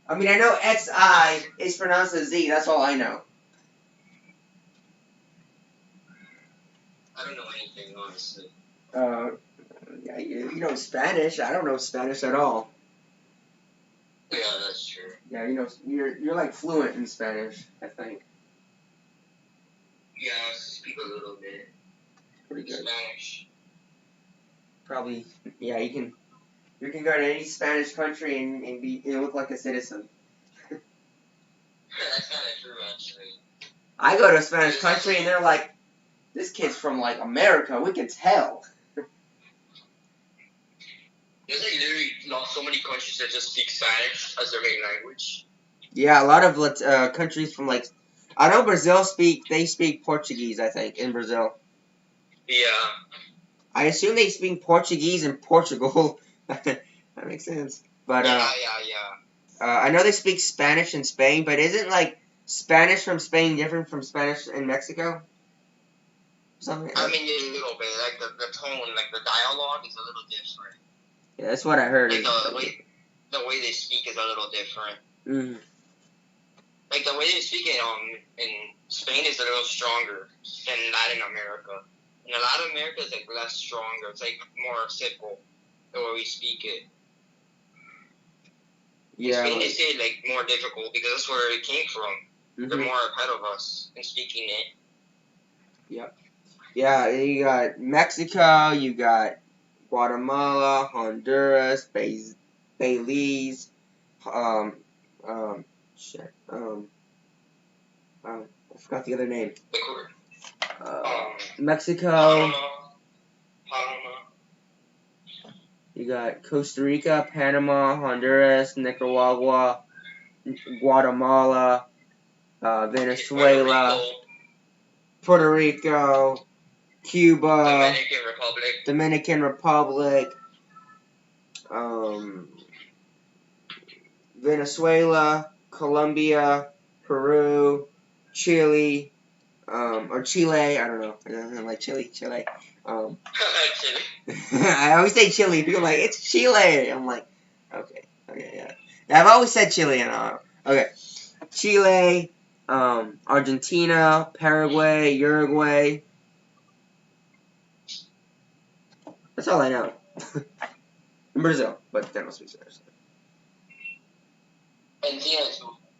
I mean, I know XI is pronounced as Z. That's all I know. I don't know anything, honestly. Yeah, you know Spanish. I don't know Spanish at all. Yeah, that's true. Yeah, you know, you're like fluent in Spanish, I think. Yeah, I speak a little bit. Pretty good. Spanish. Probably, yeah, you can go to any Spanish country and look like a citizen. Yeah, that's kind of true, actually. I go to a Spanish country and they're like, this kid's from, like, America. We can tell. There's like literally not so many countries that just speak Spanish as their main language. Yeah, a lot of countries from, like, I know Brazil they speak Portuguese, I think, in Brazil. Yeah. I assume they speak Portuguese in Portugal. That makes sense. But, yeah. I know they speak Spanish in Spain, but isn't, like, Spanish from Spain different from Spanish in Mexico? Something. I mean, a little bit. Like, the tone, like, the dialogue is a little different. Yeah, that's what I heard. Like, the way they speak is a little different. Mm. Like, the way they speak in Spain is a little stronger than Latin America. In Latin America, it's, like, less stronger. It's, like, more simple the way we speak it. Yeah. In Spain, they say it, like, more difficult because that's where it came from. Mm-hmm. They're more ahead of us in speaking it. Yep. Yeah, you got Mexico, you got Guatemala, Honduras, Belize, I forgot the other name. Mexico. Panama. You got Costa Rica, Panama, Honduras, Nicaragua, Guatemala, Venezuela, Puerto Rico, Cuba, Dominican Dominican Republic. Republic, Venezuela, Colombia, Peru, Chile, or Chile, I don't know. I like Chile. Chile. I always say Chile. People are like, it's Chile. I'm like, okay, yeah. I've always said Chile. Okay. Chile, Argentina, Paraguay, Uruguay. That's all I know. And Brazil, but they don't speak Spanish. Argentina,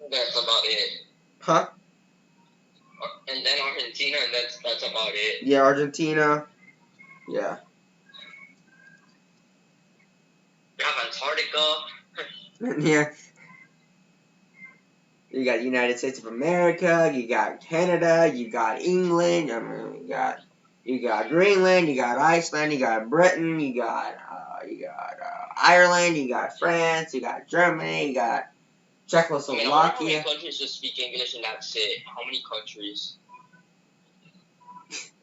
that's about it. Huh? And then Argentina, and that's about it. Yeah, Argentina. Yeah. You have Antarctica. Yeah. You got United States of America. You got Canada. You got England. You got Greenland. You got Iceland. You got Britain. You got Ireland. You got France. You got Germany. You got Czechoslovakia. How many countries just speak English and that's it? How many countries?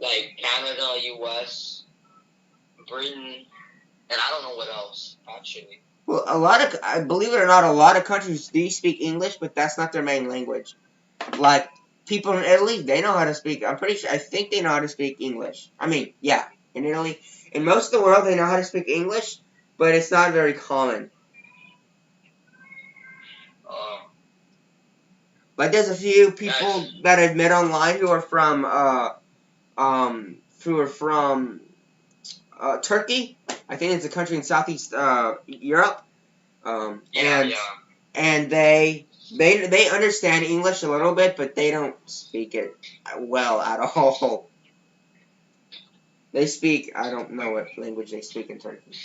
Like Canada, U.S., Britain, and I don't know what else, actually. Well, believe it or not, a lot of countries do speak English, but that's not their main language. Like, people in Italy, they know how to speak, I think they know how to speak English. I mean, yeah, in Italy. In most of the world, they know how to speak English, but it's not very common. Like, there's a few people that I've met online who are from, Turkey. I think it's a country in Southeast Europe. And they understand English a little bit, but they don't speak it well at all. They speak, I don't know what language they speak in Turkey.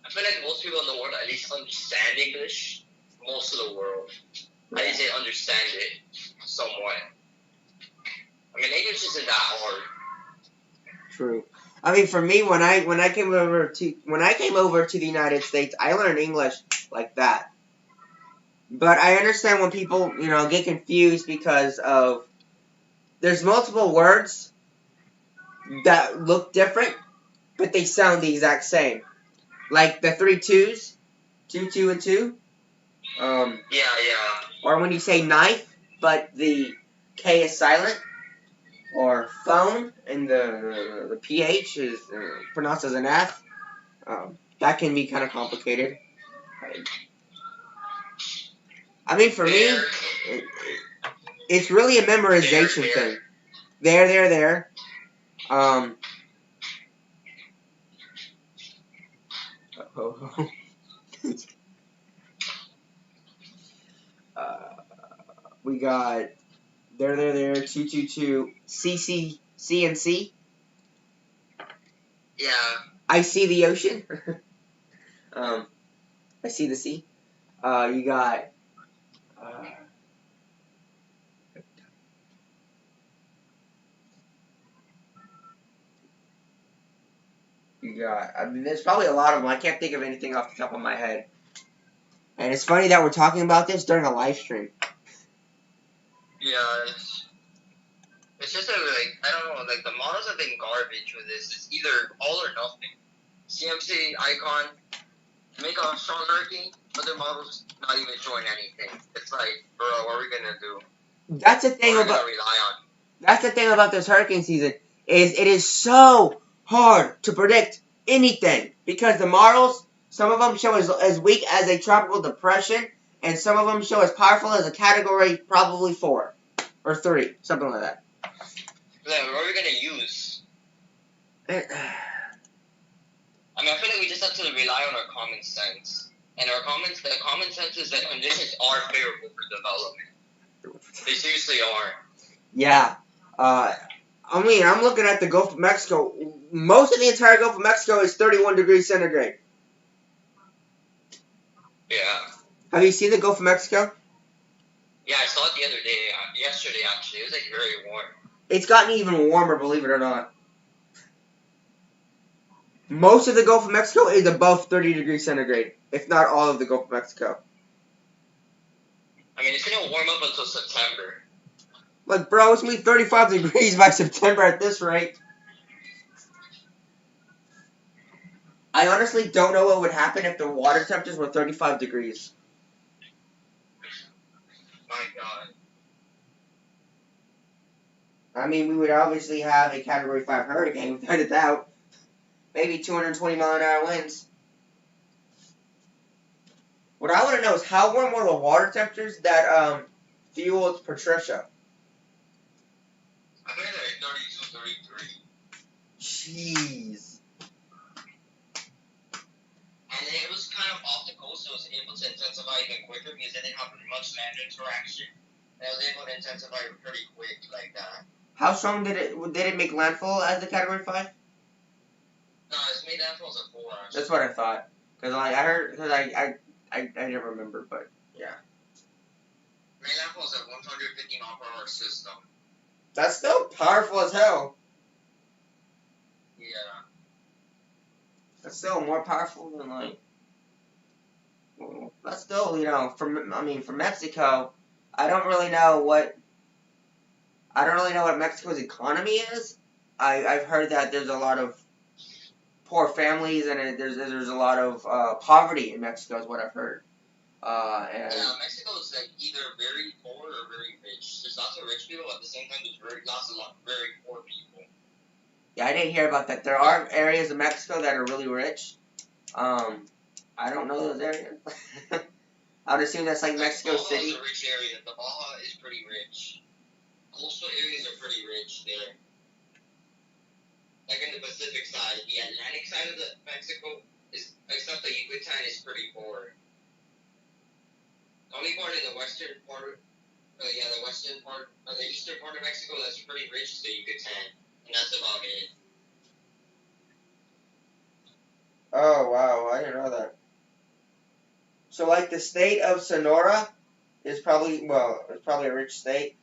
I feel like most people in the world at least understand English. Most of the world. At least they understand it somewhat. I mean, English isn't that hard. True. I mean, for me, when I came over to the United States, I learned English like that. But I understand when people, get confused because of there's multiple words that look different, but they sound the exact same. Like the 3 2s, 2, 2, and 2. Yeah. Or when you say knife, but the K is silent. Or phone, and the PH is pronounced as an F. That can be kind of complicated. I mean, for me, it's really a memorization thing. There. We got there, 2, 2, 2, C, and C. Yeah. I see the ocean. I see the sea. You got I mean, there's probably a lot of them. I can't think of anything off the top of my head. And it's funny that we're talking about this during a live stream. Yeah, it's just I don't know, the models have been garbage with this. It's either all or nothing. CMC, Icon, make a strong hurricane, other models not even showing anything. It's like, bro, what are we gonna do? That's the thing That's the thing about this hurricane season, is it is so hard to predict anything. Because the models, some of them show as weak as a tropical depression, and some of them show as powerful as a category probably 4 or 3, something like that. Yeah, what are we gonna use? I mean, I feel like we just have to rely on our common sense, and the common sense is that conditions are favorable for development. They seriously are. Yeah. I mean, I'm looking at the Gulf of Mexico. Most of the entire Gulf of Mexico is 31 degrees centigrade. Yeah. Have you seen the Gulf of Mexico? Yeah, I saw it the other day. Yesterday, actually. It was very warm. It's gotten even warmer, believe it or not. Most of the Gulf of Mexico is above 30 degrees centigrade, if not all of the Gulf of Mexico. I mean, it's going to warm up until September. Like, bro, it's gonna be 35 degrees by September at this rate. I honestly don't know what would happen if the water temperatures were 35 degrees. My God. I mean, we would obviously have a Category 5 hurricane, without a doubt. Maybe 220-mile-an-hour winds. What I want to know is how warm were the water temperatures that fueled Patricia? I think they're 32, 33. Jeez. And it was kind of off the coast, so it was able to intensify even quicker because it didn't have much land interaction. And it was able to intensify pretty quick like that. How strong did it make landfall as the Category 5? No, it's made landfall as a 4. Actually. That's what I thought. Because I heard, because I never remember, but yeah. Made landfall is a 150 mile per hour system. That's still powerful as hell. Yeah. That's still more powerful than like. Well, that's still, you know, for Mexico, I don't really know what Mexico's economy is. I've heard that there's a lot of poor families and there's a lot of poverty in Mexico is what I've heard. And yeah, Mexico is like either very poor or very rich. There's lots of rich people, but at the same time, there's lots of very poor people. Yeah, I didn't hear about that. There are areas of Mexico that are really rich. I don't know those areas. I would assume that's like Mexico City. Baja is a rich area. The Baja is pretty rich. Coastal areas are pretty rich there. Like in the Pacific side, the Atlantic side of the Mexico is, except the Yucatan, is pretty poor. The only part in the western part, the eastern part of Mexico that's pretty rich is the Yucatan, and that's about it. Oh wow, I didn't know that. So like the state of Sonora is probably a rich state.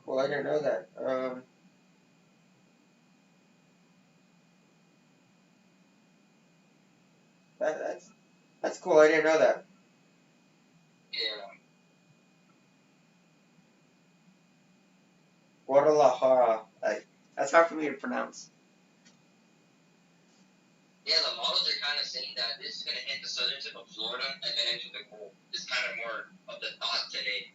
Well, I didn't know that. That's cool. I didn't know that. Yeah. Guadalajara. That's hard for me to pronounce. Yeah, the models are kind of saying that this is going to hit the southern tip of Florida and then enter the Gulf. It's kind of more of the thought today.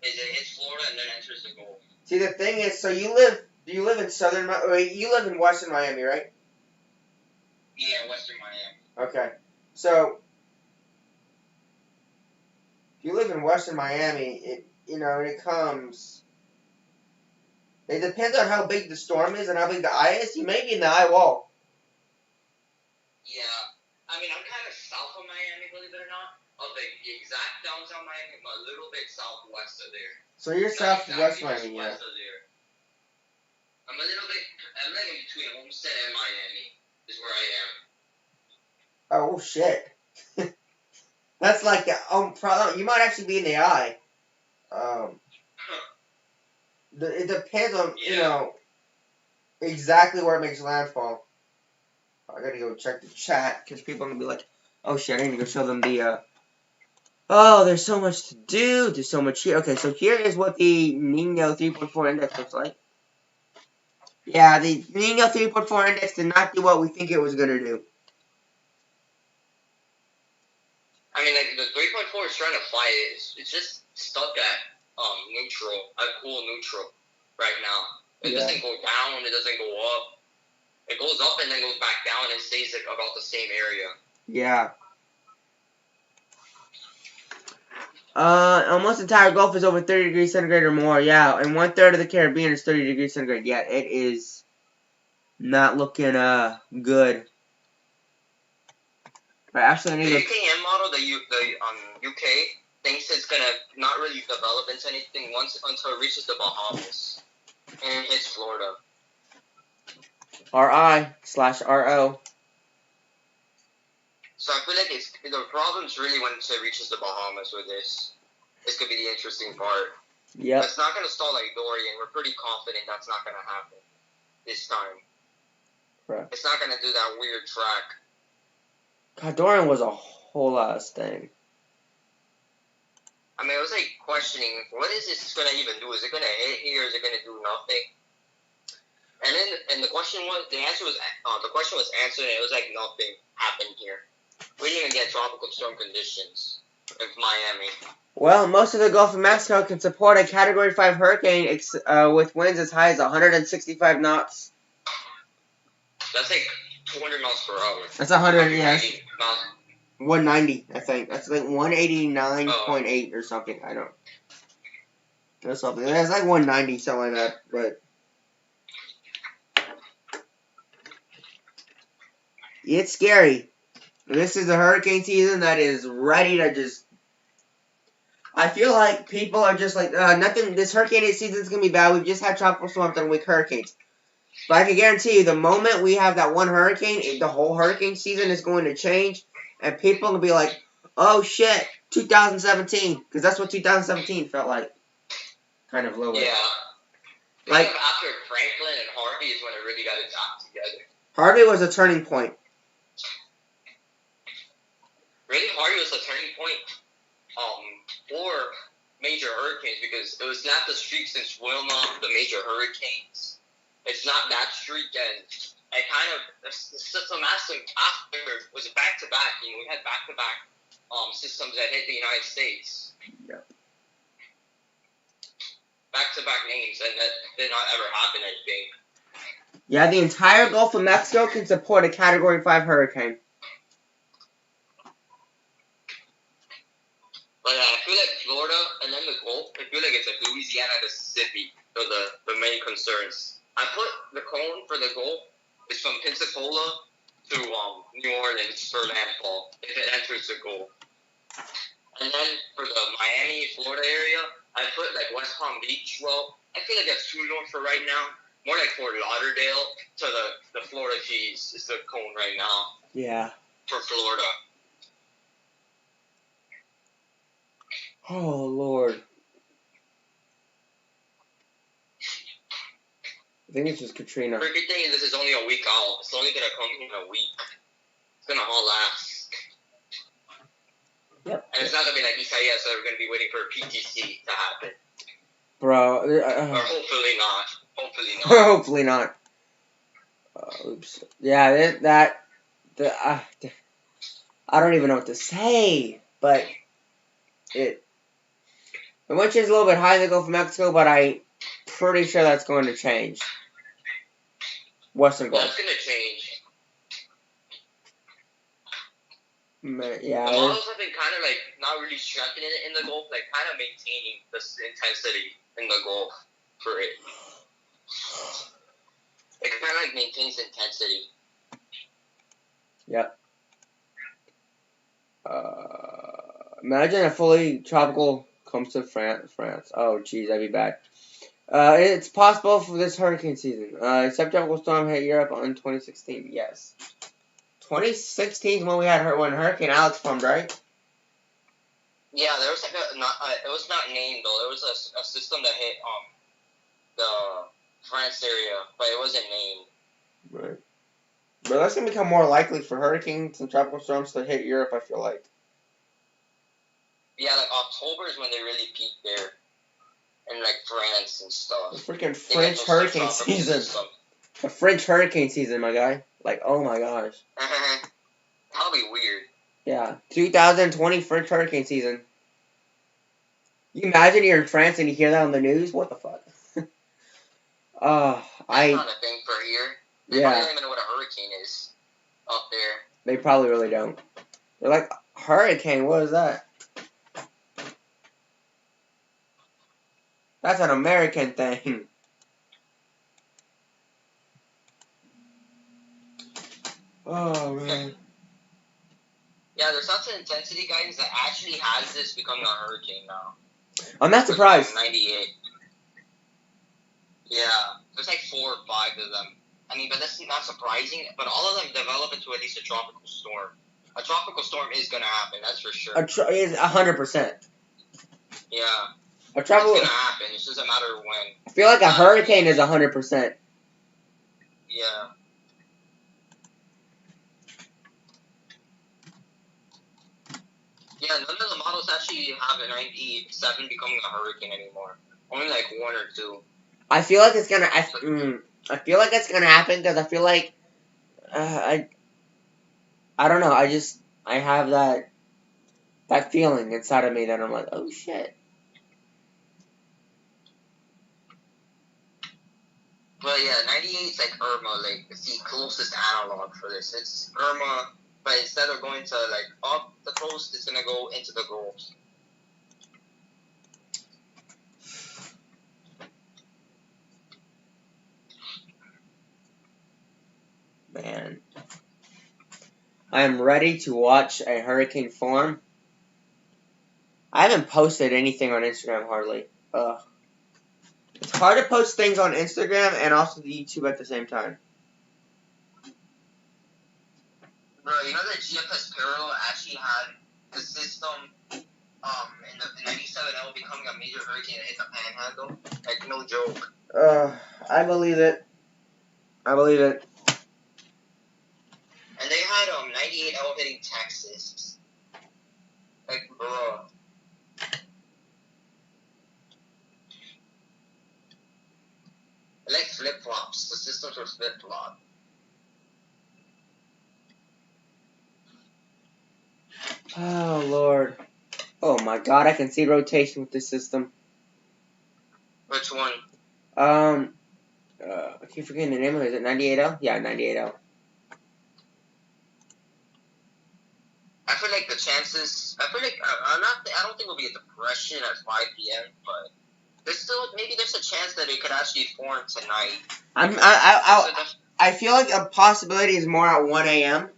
Is it hits Florida and then enters the Gulf. See, the thing is, so do you live in you live in Western Miami, right? Yeah, Western Miami. Okay. So, if you live in Western Miami, it depends on how big the storm is and how big the eye is. You may be in the eye wall. Yeah. I mean, I'm kind of south of Miami, believe it or not. Of the exact downtown Miami, but a little bit southwest of there. So you're southwest Miami, yeah. West of there. I'm like in between Homestead and Miami is where I am. Oh, shit. That's like, you might actually be in the eye. It depends on, exactly where it makes landfall. I gotta go check the chat, because people are gonna be like, oh shit, I need to go show them the, oh, there's so much to do, there's so much here. Okay, so here is what the Nino 3.4 index looks like. Yeah, the Nino 3.4 index did not do what we think it was gonna do. I mean, like, the 3.4 is trying to fight it. It's just stuck at cool neutral right now. It doesn't go down, it doesn't go up. It goes up and then goes back down and stays like about the same area. Yeah. Almost the entire Gulf is over 30 degrees centigrade or more, yeah. And 1/3 of the Caribbean is 30 degrees centigrade. Yeah, it is not looking, good. Right, actually, I need the UKM model, the UK, thinks it's gonna not really develop into anything until it reaches the Bahamas and hits Florida. RI/RO. So I feel like the problem's really when it reaches the Bahamas with this. This could be the interesting part. Yep. It's not gonna stall like Dorian. We're pretty confident that's not gonna happen this time. Right. It's not gonna do that weird track. God, Dorian was a whole ass thing. I mean, I was like questioning, what is this going to even do? Is it going to hit here? Is it going to do nothing? And then, the question was, the question was answered, and it was like nothing happened here. We didn't even get tropical storm conditions in Miami. Well, most of the Gulf of Mexico can support a Category 5 hurricane with winds as high as 165 knots. That's like 200 miles per hour. That's 100, yeah. 190, 190, I think. That's like 189.8 or something. I don't. Or something. That's like 190, something like that. But it's scary. This is a hurricane season that is ready to just. I feel like people are just like, nothing. This hurricane season is gonna be bad. We've just had tropical storms and weak hurricanes. But I can guarantee you, the moment we have that one hurricane, the whole hurricane season is going to change, and people will be like, "Oh shit, 2017," because that's what 2017 felt like. Kind of low. Yeah. Like after Franklin and Harvey is when it really got its act together. Harvey was a turning point. Really, Harvey was a turning point for major hurricanes because it was not the streak since Wilma, the major hurricanes. It's not that streak, and it kind of the system after was back to back. You know, we had back to back systems that hit the United States. Yeah. Back to back names, and that did not ever happen. I think. Yeah, the entire Gulf of Mexico can support a Category 5 hurricane. But I feel like Florida and then the Gulf, I feel like it's like Louisiana, Mississippi, are the main concerns. I put the cone for the Gulf is from Pensacola to New Orleans for landfall if it enters the Gulf. And then for the Miami, Florida area, I put like West Palm Beach. Well, I feel like that's too north for right now. More like Fort Lauderdale to the Florida Keys is the cone right now. Yeah. For Florida. Oh, Lord. I think it's just Katrina. The good thing is this is only a week out. It's only going to come in a week. It's going to all last. Yep. And it's not going to be like Isaias that we're going to be waiting for a PTC to happen. Bro. Or hopefully not. Hopefully not. Hopefully not. Oops. Yeah, I don't even know what to say, but the wind chill is a little bit high in the Gulf of Mexico, but I'm pretty sure that's going to change. Western Gulf. That's going to change. Yeah. The models have been kind of like not really strengthening it in the Gulf, like kind of maintaining the intensity in the Gulf for it. It kind of like maintains intensity. Yep. Imagine a fully tropical comes to France. Oh, jeez, that'd be bad. It's possible for this hurricane season. Subtropical storm hit Europe in 2016. Yes. 2016 is when we had when Hurricane Alex formed, right? Yeah, there was like it was not named though. There was a system that hit the France area, but it wasn't named. Right. But that's gonna become more likely for hurricanes and tropical storms to hit Europe, I feel like. Yeah, like October is when they really peak there. And like France and stuff. The freaking French hurricane season. The French hurricane season, my guy. Like, oh my gosh. That'll be weird. Yeah. 2020 French hurricane season. You imagine you're in France and you hear that on the news? What the fuck? That's not a thing for here. They probably don't even know what a hurricane is up there. They probably really don't. They're like, hurricane, what is that? That's an American thing. Oh, man. Yeah, there's lots of intensity guidance that actually has this becoming a hurricane now. I'm not surprised. 98. Yeah, there's like 4 or 5 of them. I mean, but that's not surprising. But all of them develop into at least a tropical storm. A tropical storm is going to happen, that's for sure. Is 100%. Yeah. It's going to happen. It's just a matter of when. I feel like a hurricane is 100%. Yeah. Yeah, none of the models actually have a 97 becoming a hurricane anymore. Only like one or two. I feel like it's gonna. I feel like it's gonna happen because I feel like I don't know. I have that feeling inside of me that I'm like, oh shit. But yeah, 98 is like Irma, like it's the closest analog for this. It's Irma, but instead of going to like up the coast, it's gonna go into the Gulf. Man, I am ready to watch a hurricane form. I haven't posted anything on Instagram hardly. Ugh. It's hard to post things on Instagram and also the YouTube at the same time. Bro, you know that GFS Peril actually had the system in the 97L becoming a major hurricane that hit the Panhandle? Like, no joke. I believe it. I believe it. And they had 98L hitting Texas. Like, bro. Like flip-flops. The systems were flip-flop. Oh, Lord. Oh, my God. I can see rotation with this system. Which one? I keep forgetting the name of it. Is it 98L? Yeah, 98L. I feel like the chances... I feel like... I don't think it'll be a depression at 5 p.m., but... Maybe there's a chance that it could actually form tonight. I feel like a possibility is more at 1 a.m.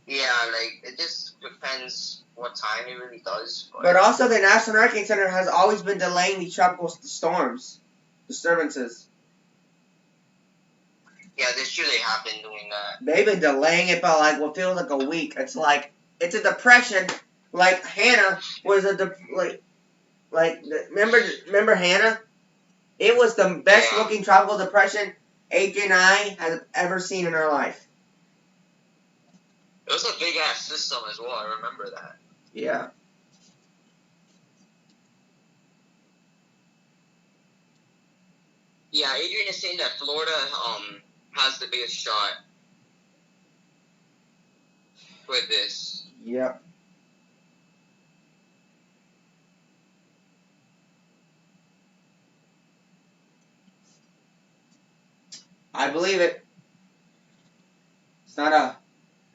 Yeah, like, it just depends what time it really does. But also, the National Hurricane Center has always been delaying these tropical storms. Disturbances. Yeah, this year they have been doing that. They've been delaying it by, like, what feels like a week. It's like, it's a depression. Like, Hannah was remember Hannah? It was the best looking tropical depression AJ and I have ever seen in our life. It was a big ass system as well. I remember that. Yeah. Yeah, Adrian is saying that Florida has the biggest shot with this. Yep. I believe it. It's not a...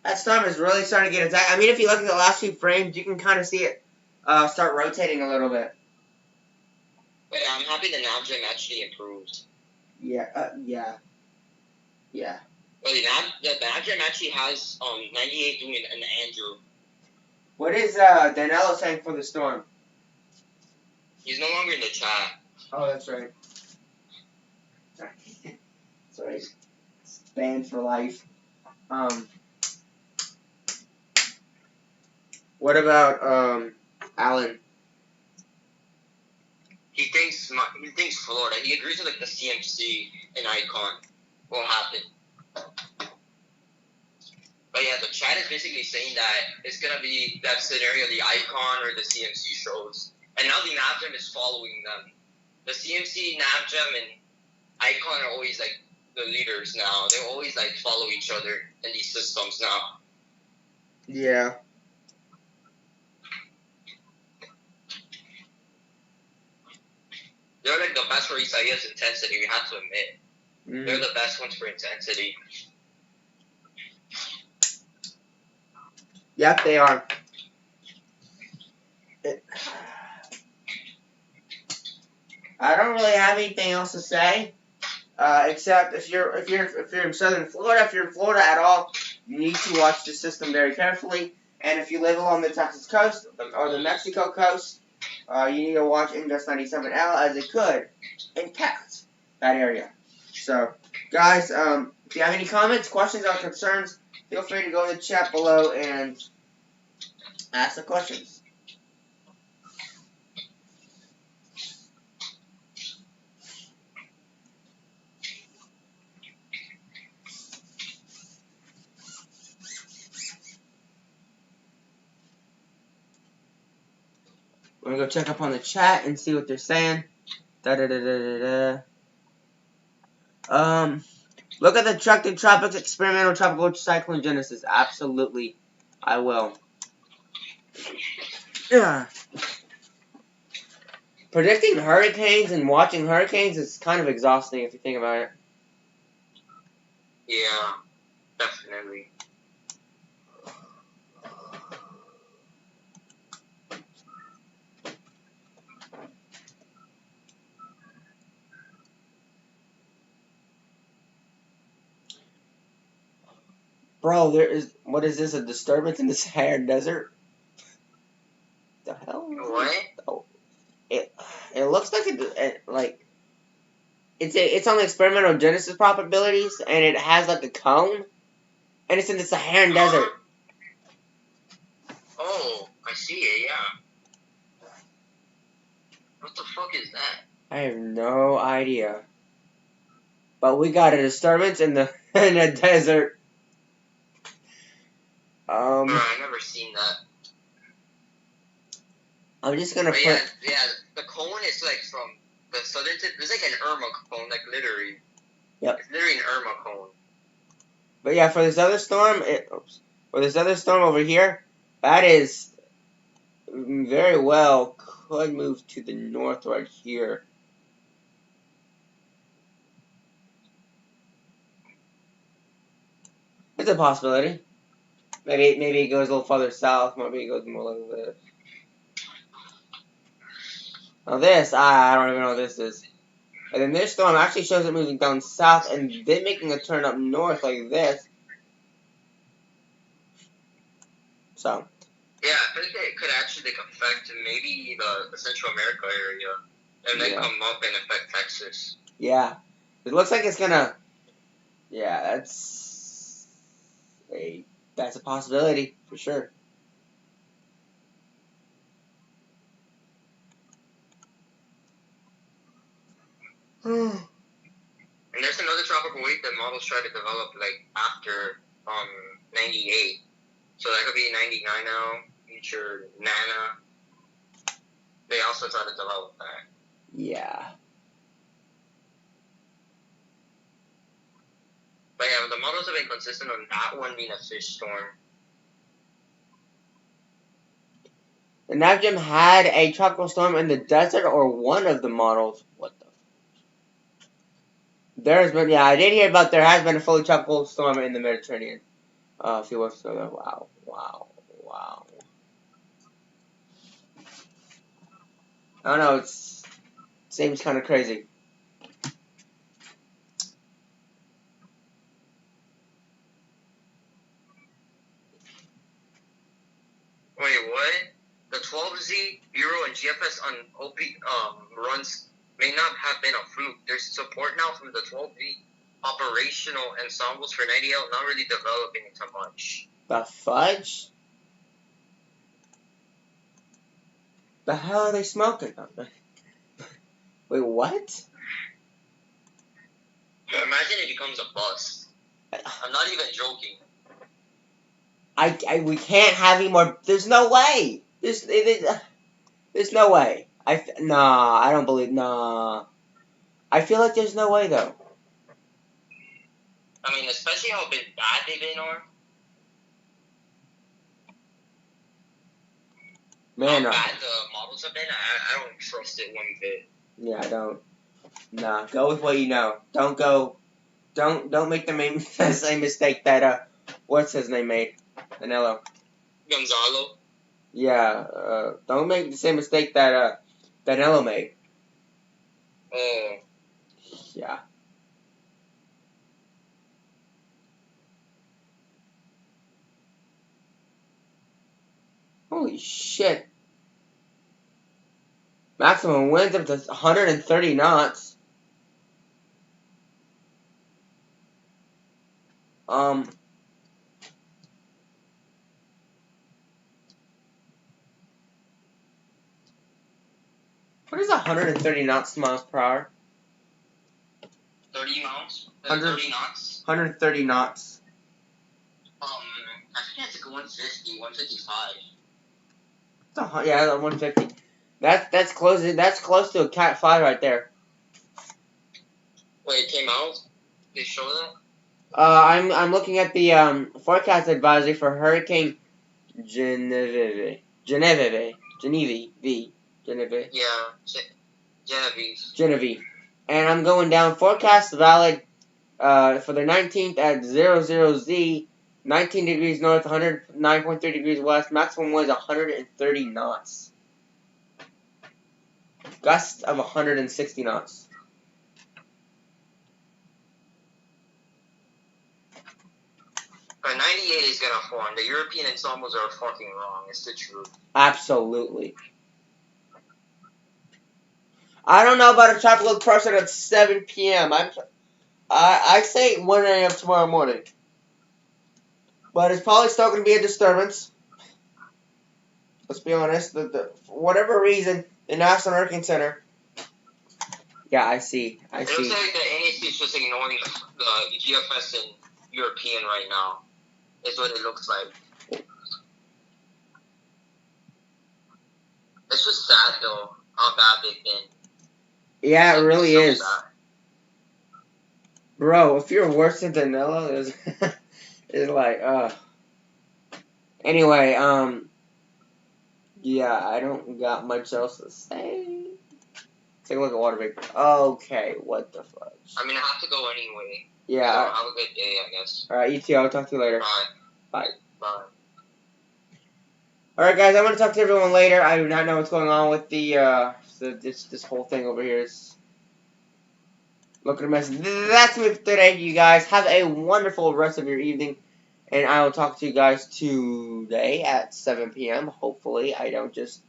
That storm is really starting to get attacked. I mean, if you look at the last few frames, you can kind of see it start rotating a little bit. But yeah, I'm happy the NavGem actually improved. Yeah, yeah. Well, the NavGem actually has 98 doing an Andrew. What is Danilo saying for the storm? He's no longer in the chat. Oh, that's right. Sorry. It's banned for life. What about Alan? He thinks Florida. He agrees with like the CMC and Icon will happen. But yeah, the chat is basically saying that it's gonna be that scenario the Icon or the CMC shows, and now the NavGem is following them. The CMC, NavGem, and Icon are always like the leaders now. They always like follow each other in these systems now. Yeah. They're like the best for Isaiah's intensity, we have to admit. They're the best ones for intensity. Yep, they are. I don't really have anything else to say, except if you're in Southern Florida, if you're in Florida at all, you need to watch the system very carefully. And if you live along the Texas coast or the Mexico coast, you need to watch Index 97L as it could impact that area. So, guys, if you have any comments, questions, or concerns, feel free to go in the chat below and ask the questions. I'm gonna go check up on the chat and see what they're saying. Look at the Trucking Tropics Experimental Tropical Cyclone Genesis. Absolutely, I will. Yeah. Predicting hurricanes and watching hurricanes is kind of exhausting if you think about it. Yeah, definitely. Bro, what is this, a disturbance in the Sahara Desert? The hell? What? Oh, it looks like it's on the experimental genesis probabilities, and it has like a cone, and it's in the Saharan Desert. Oh, I see it, yeah. What the fuck is that? I have no idea. But we got a disturbance in the in a desert. Bro, I never seen that. I'm just gonna put. Yeah, the cone is like from the southern tip. It's like an Irma cone, like literally. Yep. It's literally an Irma cone. But yeah, for this other storm, over here, that is very well could move to the north right here. It's a possibility. Maybe it goes a little farther south. Maybe it goes more like this. Now this, I don't even know what this is. And then this storm actually shows it moving down south and then making a turn up north like this. So. Yeah, I think it could actually affect maybe the Central America area, and then come up and affect Texas. Yeah, it looks like it's gonna. Yeah, that's a possibility for sure. And there's another tropical wave that models try to develop like after 98. So that could be 99 now, future Nana. They also try to develop that. Yeah. But yeah, the models have been consistent on that one being a fish storm. The NavGem had a tropical storm in the desert, or one of the models. What the? There's been, yeah, I did hear about there has been a fully tropical storm in the Mediterranean. A few weeks ago. Wow. I don't know, it seems kind of crazy. Wait, what? The 12Z, Bureau, and GFS on OP runs may not have been a fluke. There's support now from the 12Z operational ensembles for 90L, not really developing into much. The fudge? The hell are they smoking? Wait, what? Imagine it becomes a bust. I'm not even joking. We can't have any more. There's no way. There's no way. Nah, I don't believe. Nah. I feel like there's no way though. I mean, especially how bad they've been, or man, how bad the models have been. I don't trust it one bit. Yeah, I don't. Nah, go with what you know. Don't go. Don't make the same mistake that what's his name made. Danilo. Gonzalo. Yeah. Don't make the same mistake that Danilo made. Oh. Yeah. Holy shit. Maximum winds up to 130 knots. What is 130 miles per hour? 30 miles? 30 knots? 130 knots. I think it's like 150, 155. Yeah, 150. That's close. That's close to a Cat 5 right there. Wait, it came out? They show that? I'm looking at the forecast advisory for Hurricane Genevieve. Yeah, Genevieve. And I'm going down. Forecast valid for the 19th at 00Z, 19 degrees north, 109.3 degrees west. Maximum was 130 knots. Gust of 160 knots. But 98 is gonna form. The European ensembles are fucking wrong. It's the truth. Absolutely. I don't know about a tropical depression at 7 p.m. I say 1 a.m. tomorrow morning. But it's probably still going to be a disturbance. Let's be honest. For whatever reason, the National Hurricane Center. Yeah, I see. It looks like the NAC is just ignoring the GFS and European right now. Is what it looks like. It's just sad though how bad they've been. Yeah, it really is. Sad. Bro, if you're worse than Danilo, it's like, Anyway, yeah, I don't got much else to say. Take a look at water vapor. Okay, what the fudge. I mean, I have to go anyway. Yeah. So have a good day, I guess. Alright, you too. I'll talk to you later. Bye. Bye. Alright, guys, I'm going to talk to everyone later. I do not know what's going on with this whole thing over here. Look at a mess. That's me for today, you guys. Have a wonderful rest of your evening. And I will talk to you guys today at 7 p.m. Hopefully, I don't just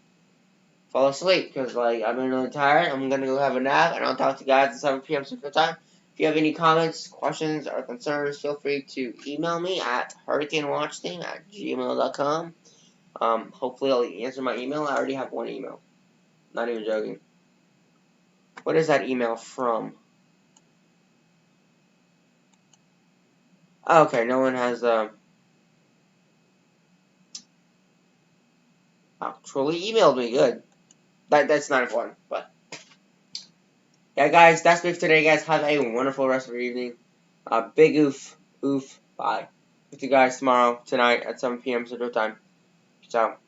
fall asleep. Because, like, I've been really tired. I'm going to go have a nap. And I'll talk to you guys at 7 p.m. Central Time. If you have any comments, questions, or concerns, feel free to email me at hurricanewatchteam@gmail.com. Hopefully, I'll answer my email. I already have one email. Not even joking. What is that email from? Okay, no one has actually emailed me. Good. That's not important, but yeah, guys, that's it for today. Guys, have a wonderful rest of your evening. Big oof, bye. With you guys tonight at 7 p.m. Central Time. Ciao.